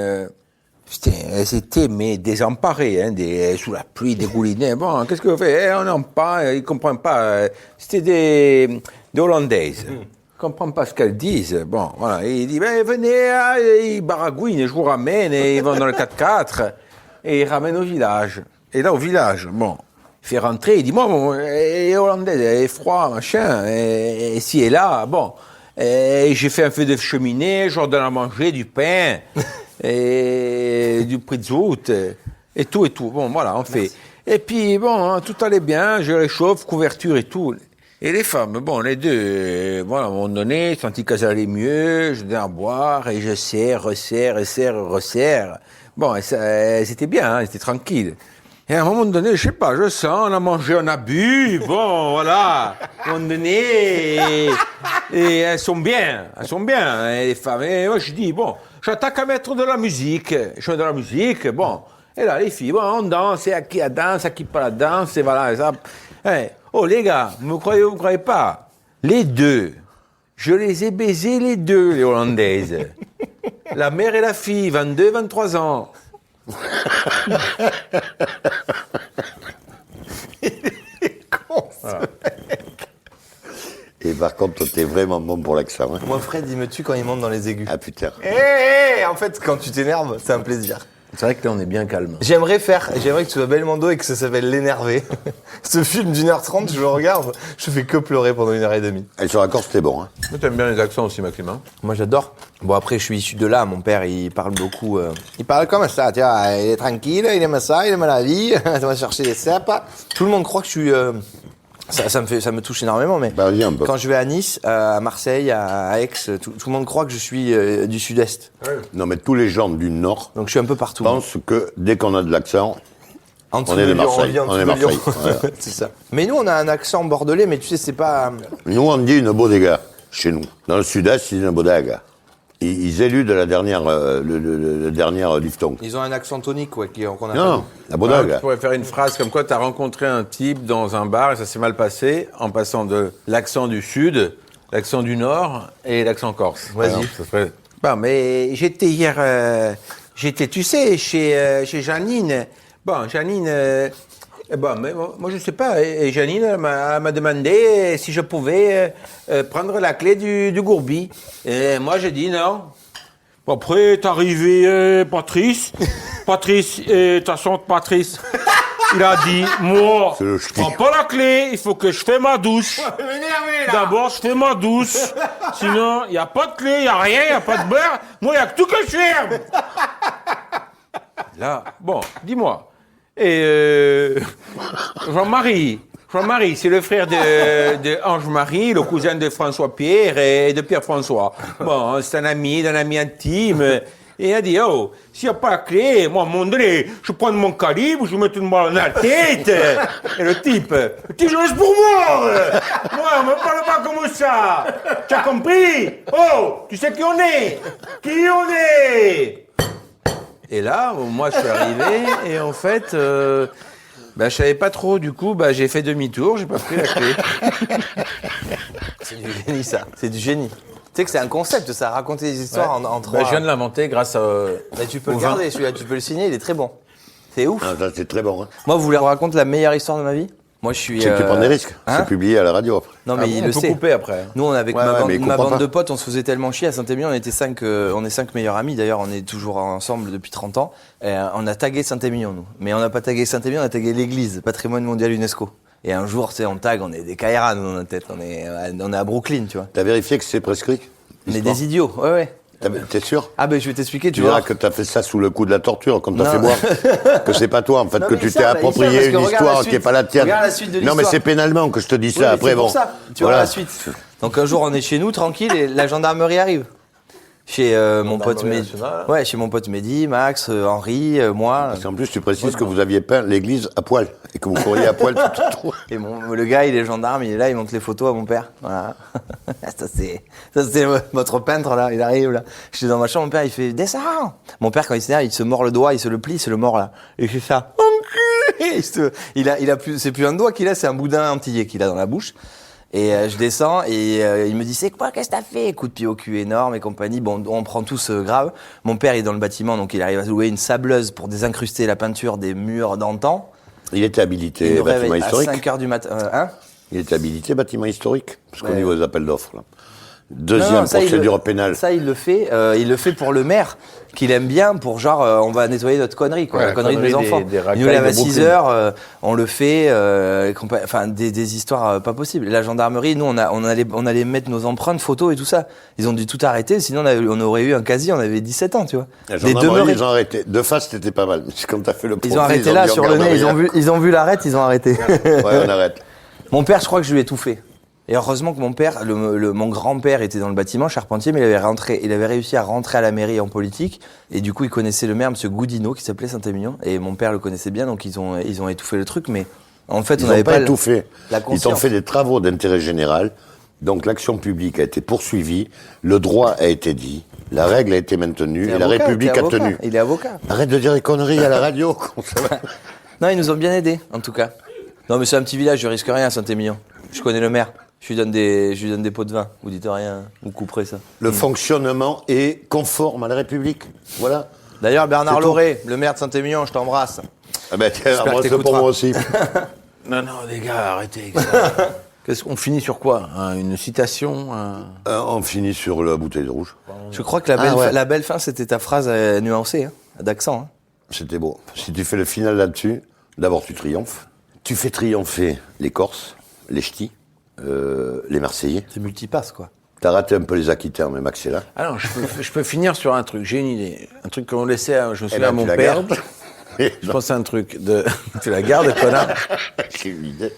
Putain, elles étaient mais désemparées, hein, sous la pluie, dégoulinées. Bon, qu'est-ce que vous faites? On n'en pas, ils comprennent pas. C'était des Hollandaises. Ils comprennent pas ce qu'elles disent. Bon, voilà. Et il dit, ben, venez, ah, ils baragouinent, je vous ramène, et ils vont dans le 4x4, et ils ramènent au village. Et là, au village, bon, il fait rentrer, il dit, moi, bon, les Hollandaises, il est froid, machin, et si et là, bon, et j'ai fait un feu de cheminée, je leur donne à manger du pain, et du pretzel, et tout. Bon, voilà, on fait. Et puis, bon, hein, tout allait bien, je réchauffe, couverture et tout. Et les femmes, bon, les deux, voilà, à un moment donné, senti que ça allait mieux, je donnais à boire, et je serre, resserre. Bon, et c'était bien, hein, c'était tranquille. Et à un moment donné, je sais pas, je sens, on a mangé, on a bu, bon, voilà. À un moment donné, et elles sont bien, les femmes. Et moi, je dis, bon, j'attaque à mettre de la musique. Je mets de la musique, bon. Et là, les filles, bon, on danse, et à qui la danse, à qui pas la danse, et voilà, et ça. Oh, les gars, vous me croyez pas? Les deux, je les ai baisés les deux, les Hollandaises. La mère et la fille, 22, 23 ans. Voilà. Et par contre, toi, t'es vraiment bon pour l'accent. Hein. Moi, Fred, il me tue quand il monte dans les aigus. Ah putain. En fait, quand tu t'énerves, c'est un plaisir. C'est vrai que là, on est bien calme. J'aimerais que tu sois Belmondo et que ça s'appelle L'énervé. Ce film d'1h30, je le regarde, je fais que pleurer pendant 1h30. Et sur la Corse, c'était bon. Hein. Mais t'aimes bien les accents aussi, Maxime, hein? Moi, j'adore. Bon, après, je suis issu de là. Mon père, il parle beaucoup. Il parle comme ça, tu vois. Il est tranquille, il aime ça, il aime la vie. Il va chercher des cèpes. Tout le monde croit que je suis. Ça me touche énormément, mais Bah, vas-y, un peu. quand je vais à Nice, à Marseille, à Aix, tout le monde croit que je suis du sud-est. Non, mais tous les gens du Nord Donc, je suis un peu partout. pensent que dès qu'on a de l'accent, En dessous on est de Lyon, Marseille. vit en On est dessous de Lyon. Marseille. Voilà. C'est ça. Mais nous, on a un accent bordelais, mais tu sais, c'est pas. Nous, on dit une bodega, chez nous. Dans le Sud-Est, c'est une bodega. Ils éludent la dernière, le dernier diphtongue. Ils ont un accent tonique, quoi, qu'on a. Non, la Ah, bodega. tu pourrais faire une phrase comme quoi tu as rencontré un type dans un bar et ça s'est mal passé en passant de l'accent du sud, l'accent du nord et l'accent corse. Vas-y. Alors, ça serait... Bon, mais j'étais hier, tu sais, chez Janine. Bon, Janine, bon, mais moi je sais pas. Et Janine elle m'a demandé si je pouvais prendre la clé du gourbi. Et moi j'ai dit non. Bon, après est arrivé Patrice. Patrice, ta sonde Patrice. Il a dit, moi, C'est le je ch'ti. prends pas la clé, il faut que je fais ma douche. D'abord, je fais ma douche. Sinon, il n'y a pas de clé, il n'y a rien, il n'y a pas de beurre. Moi, il n'y a que tout que je ferme. Là, bon, dis-moi. Et Jean-Marie, c'est le frère de Ange-Marie, le cousin de François-Pierre et de Pierre-François. Bon, c'est un ami intime. Et il a dit, oh, s'il n'y a pas la clé, moi, à un moment donné, je prends mon calibre, je mets une balle dans la tête. Et le type, tu joues pour moi. Moi, on me parle pas comme ça. Tu as compris? Oh, tu sais qui on est? Qui on est? Et là, moi, je suis arrivé, et en fait, je savais pas trop, du coup, j'ai fait demi-tour, j'ai pas pris la clé. C'est du génie, ça. C'est du génie. Tu sais que c'est un concept, ça, raconter des histoires en trois. Je viens de l'inventer grâce à... Tu peux le garder, celui-là, tu peux le signer, il est très bon. C'est ouf. Ah, ça, c'est très bon. Hein. Moi, vous voulez vous raconter la meilleure histoire de ma vie? Moi, je suis. C'est que tu prends des risques. Hein C'est publié à la radio après. Non, mais il on le peut sait. couper après. Nous, on avec Ouais, ma ouais, bande, mais il ma comprend bande pas. de potes, on se faisait tellement chier à Saint-Émilion, on était on est 5 meilleurs amis. D'ailleurs, on est toujours ensemble depuis 30 ans. Et, on a tagué Saint-Émilion, nous. Mais on n'a pas tagué Saint-Émilion, on a tagué l'église, patrimoine mondial UNESCO. Et un jour, tu sais, on tag, on est des Kaira, nous, dans notre tête. On est à Brooklyn, tu vois. T'as vérifié que c'est prescrit? On est des idiots, ouais. T'es sûr? Ah, je vais t'expliquer, Tu tu vois. verras que t'as fait ça sous le coup de la torture quand t'as Non. fait boire. Que c'est pas toi, en fait, Non, que mais tu ils t'es savent, ils savent, approprié parce une que regarde la histoire qui suite. est pas la tienne. Regarde la suite de Non, mais l'histoire. c'est pénalement que je te dis Oui, ça. mais Après, c'est bon. pour ça. Tu vois la suite. Donc un jour, on est chez nous, tranquille, et la gendarmerie arrive. Chez mon pote Mehdi. nationale. Ouais, chez mon pote Mehdi, Max, Henri, moi. Parce qu'en plus, tu précises que vous aviez peint l'église à poil. Et que vous couriez à poil tout autour. Et le gars, il est gendarme, il est là, il montre les photos à mon père. Voilà. ça c'est votre peintre là, il arrive là. Je suis dans ma chambre, mon père il fait descends. Mon père quand il s'énerve, il se mord le doigt, il se le plie, il se le mord là. Et il fait ça. Enculé. Il a plus, c'est plus un doigt qu'il a, c'est un boudin antillais qu'il a dans la bouche. Et je descends et il me dit c'est quoi, qu'est-ce que t'as fait? Coup de pied au cul énorme et compagnie. Bon, on prend tous grave. Mon père il est dans le bâtiment, donc il arrive à louer une sableuse pour désincruster la peinture des murs d'antan. Il était Il habilité nous bâtiment réveille à historique. 5h du matin. Hein? Il était habilité bâtiment historique. Parce qu'on Ouais. y va aux appels d'offres, là. Non, Deuxième ça, procédure pénale. Ça, il le fait pour le maire, qu'il aime bien, pour genre, on va nettoyer notre connerie, quoi, Ouais, la connerie de mes connerie enfants. des Il racailles nous lève de à 6 Brooklyn. heures, on le fait, enfin, des histoires pas possibles. La gendarmerie, nous, on allait mettre nos empreintes, photos et tout ça. Ils ont dû tout arrêter, sinon on aurait eu un casier, on avait 17 ans, tu vois. La Des gendarmerie, demeurés. ils ont arrêté. De face, c'était pas mal. Mais quand t'as fait le Ils ont arrêté là, sur le nez, ils ont vu l'arrêt, ils ont arrêté. Ouais, on arrête. Mon père, je crois que je lui ai tout fait. Et heureusement que mon père, mon grand-père était dans le bâtiment, charpentier, mais il avait réussi à rentrer à la mairie en politique. Et du coup, il connaissait le maire, M. Goudineau, qui s'appelait Saint-Émilion. Et mon père le connaissait bien, donc ils ont étouffé le truc. Mais en fait, Ils on n'ont n'avait pas pas étouffé. la Ils conscience. ont fait des travaux d'intérêt général. Donc l'action publique a été poursuivie, le droit a été dit, la règle a été maintenue et la République a tenu. Il est avocat. Arrête de dire des conneries à la radio. Non, ils nous ont bien aidés, en tout cas. Non, mais c'est un petit village, je risque rien à Saint-Émilion. Je connais le maire. Je lui donne des pots de vin. Vous dites rien, vous couperez ça. Le fonctionnement est conforme à la République. Voilà. D'ailleurs, Bernard C'est tout. Lauré, le maire de Saint-Émilion, je t'embrasse. Ah ben tiens, J'espère que embrasse-le pour t'écouteras. moi aussi. Non, les gars, arrêtez avec ça. Qu'est-ce qu'on finit sur quoi? Une citation? On finit sur la bouteille de rouge. Je crois que la belle fin, c'était ta phrase nuancée, hein, d'accent. Hein. C'était beau. Si tu fais le final là-dessus, d'abord tu triomphes. Tu fais triompher les Corses, les Ch'tis, les Marseillais. C'est multipasse, quoi. T'as raté un peu les Aquitains, mais Max est là. Alors, je peux finir sur un truc. J'ai une idée. Un truc qu'on laissait, je me souviens ben, à mon tu la père. gardes. Je pense à un truc de. Tu la gardes, connard? J'ai une idée.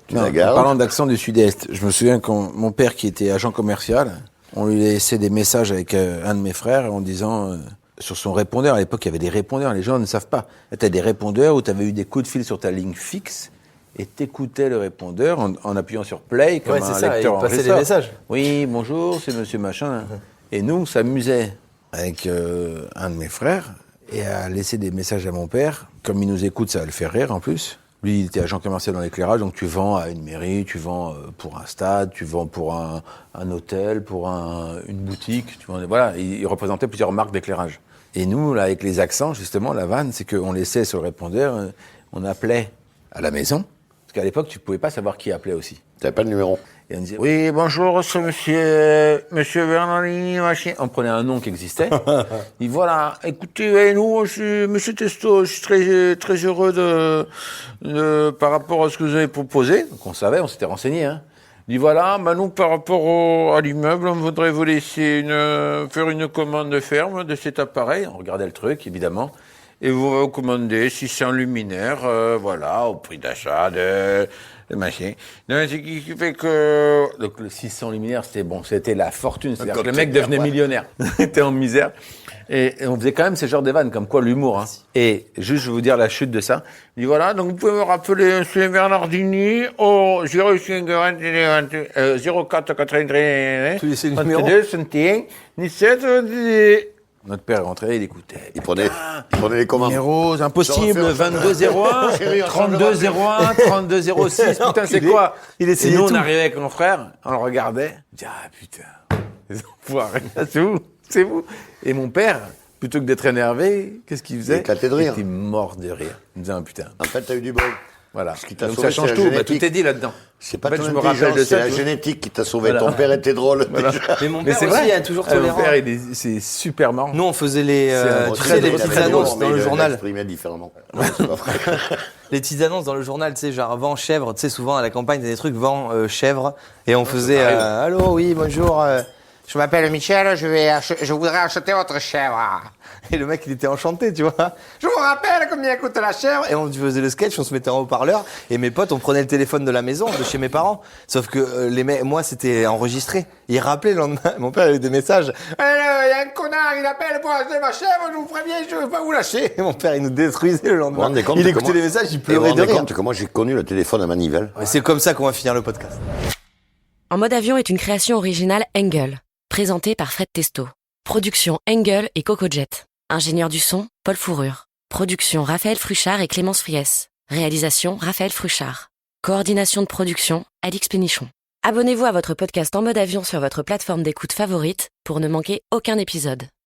Tu Non, la en gardes. parlant d'accent du Sud-Est, je me souviens quand mon père, qui était agent commercial, on lui laissait des messages avec un de mes frères en disant sur son répondeur. À l'époque, il y avait des répondeurs. Les gens ne savent pas. Tu as des répondeurs où tu avais eu des coups de fil sur ta ligne fixe et t'écoutais le répondeur en appuyant sur play comme Ouais, c'est un ça, lecteur il passait les enregistreur. messages. Oui, bonjour, c'est monsieur machin. Et nous, on s'amusait avec un de mes frères et à laisser des messages à mon père. Comme il nous écoute, ça va le faire rire en plus. Lui, il était agent commercial dans l'éclairage, donc tu vends à une mairie, tu vends pour un stade, tu vends pour un hôtel, pour une boutique. Tu vends, voilà, il représentait plusieurs marques d'éclairage. Et nous, là, avec les accents, justement, la vanne, c'est qu'on laissait sur le répondeur, on appelait à la maison, parce qu'à l'époque, tu pouvais pas savoir qui appelait aussi. T'avais pas le numéro. Et on disait, oui, bonjour, c'est monsieur Bernardini, machin. On prenait un nom qui existait. Il dit, voilà, écoutez, nous, je suis monsieur Testo, je suis très, très heureux par rapport à ce que vous avez proposé. Donc on savait, on s'était renseigné, hein. Il dit, voilà, bah, nous, par rapport à l'immeuble, on voudrait vous laisser faire une commande ferme de cet appareil. On regardait le truc, évidemment. Et vous recommandez 600 luminaires, voilà, au prix d'achat de machin. Donc, ce qui fait que, donc, le 600 luminaires, c'était bon, c'était la fortune. C'est-à-dire que le mec devenait millionnaire. Il était en misère. Et on faisait quand même ces genres de vannes, comme quoi l'humour, hein. Et juste, je vais vous dire la chute de ça. Il dit, voilà, donc vous pouvez me rappeler M. Bernardini au 04 93 Tu laissais le numéro 22 61 17 18. Notre père rentrait, il écoutait. Il prenait les commandes. Numéros impossible, Ça va faire- 2201, Chérie, on 3201, 3206, putain, c'est quoi? il Et essayait nous, on tout. arrivait avec mon frère, on le regardait, on dit, ah putain, les enfoirés, c'est vous. Et mon père, plutôt que d'être énervé, qu'est-ce qu'il faisait? Il éclatait de rire. Il était mort de rire. Il me disait, ah putain. En fait, t'as eu du bol. Voilà. Ce qui t'a Donc sauvé, ça change c'est la tout, bah, génétique. tout est dit là-dedans. C'est pas En fait, ton je me rappelle intelligence, de c'est ça, la tu vois. génétique qui t'a sauvé. Voilà. Ton père était drôle. Voilà. déjà. Mais mon Mais père c'est aussi vrai, est toujours tolérant. Mon père, c'est super marrant. Nous, on faisait les, C'est tu très sais, les drôle, petites très annonces drôle, dans le journal. exprimé différemment. Non, c'est pas vrai. Les petites annonces dans le journal, tu sais, genre vent chèvre, tu sais, souvent à la campagne, il y a des trucs vent chèvre. Et on faisait, allô, oui, bonjour, je m'appelle Michel, je voudrais acheter votre chèvre. Et le mec, il était enchanté, tu vois. Je vous rappelle combien coûte la chèvre. Et on faisait le sketch, on se mettait en haut-parleur. Et mes potes, on prenait le téléphone de la maison, de chez mes parents. Sauf que moi, c'était enregistré. Il rappelait le lendemain. Mon père avait des messages. Il y a un connard, il appelle pour acheter ma chèvre, je vous préviens, je ne veux pas vous lâcher. Et mon père, il nous détruisait le Vous vous lendemain. rendez compte Il de écoutait comment- les messages, il Et vous pleurait vous de rendez rire. compte comment j'ai connu le téléphone à manivelle? Et c'est comme ça qu'on va finir le podcast. En mode avion est une création originale Engel, présentée par Fred Testo. Production Engel et CocoJet. Ingénieur du son, Paul Fourrure. Production Raphaël Fruchard et Clémence Friès. Réalisation Raphaël Fruchard. Coordination de production Alix Pénichon. Abonnez-vous à votre podcast En mode avion sur votre plateforme d'écoute favorite pour ne manquer aucun épisode.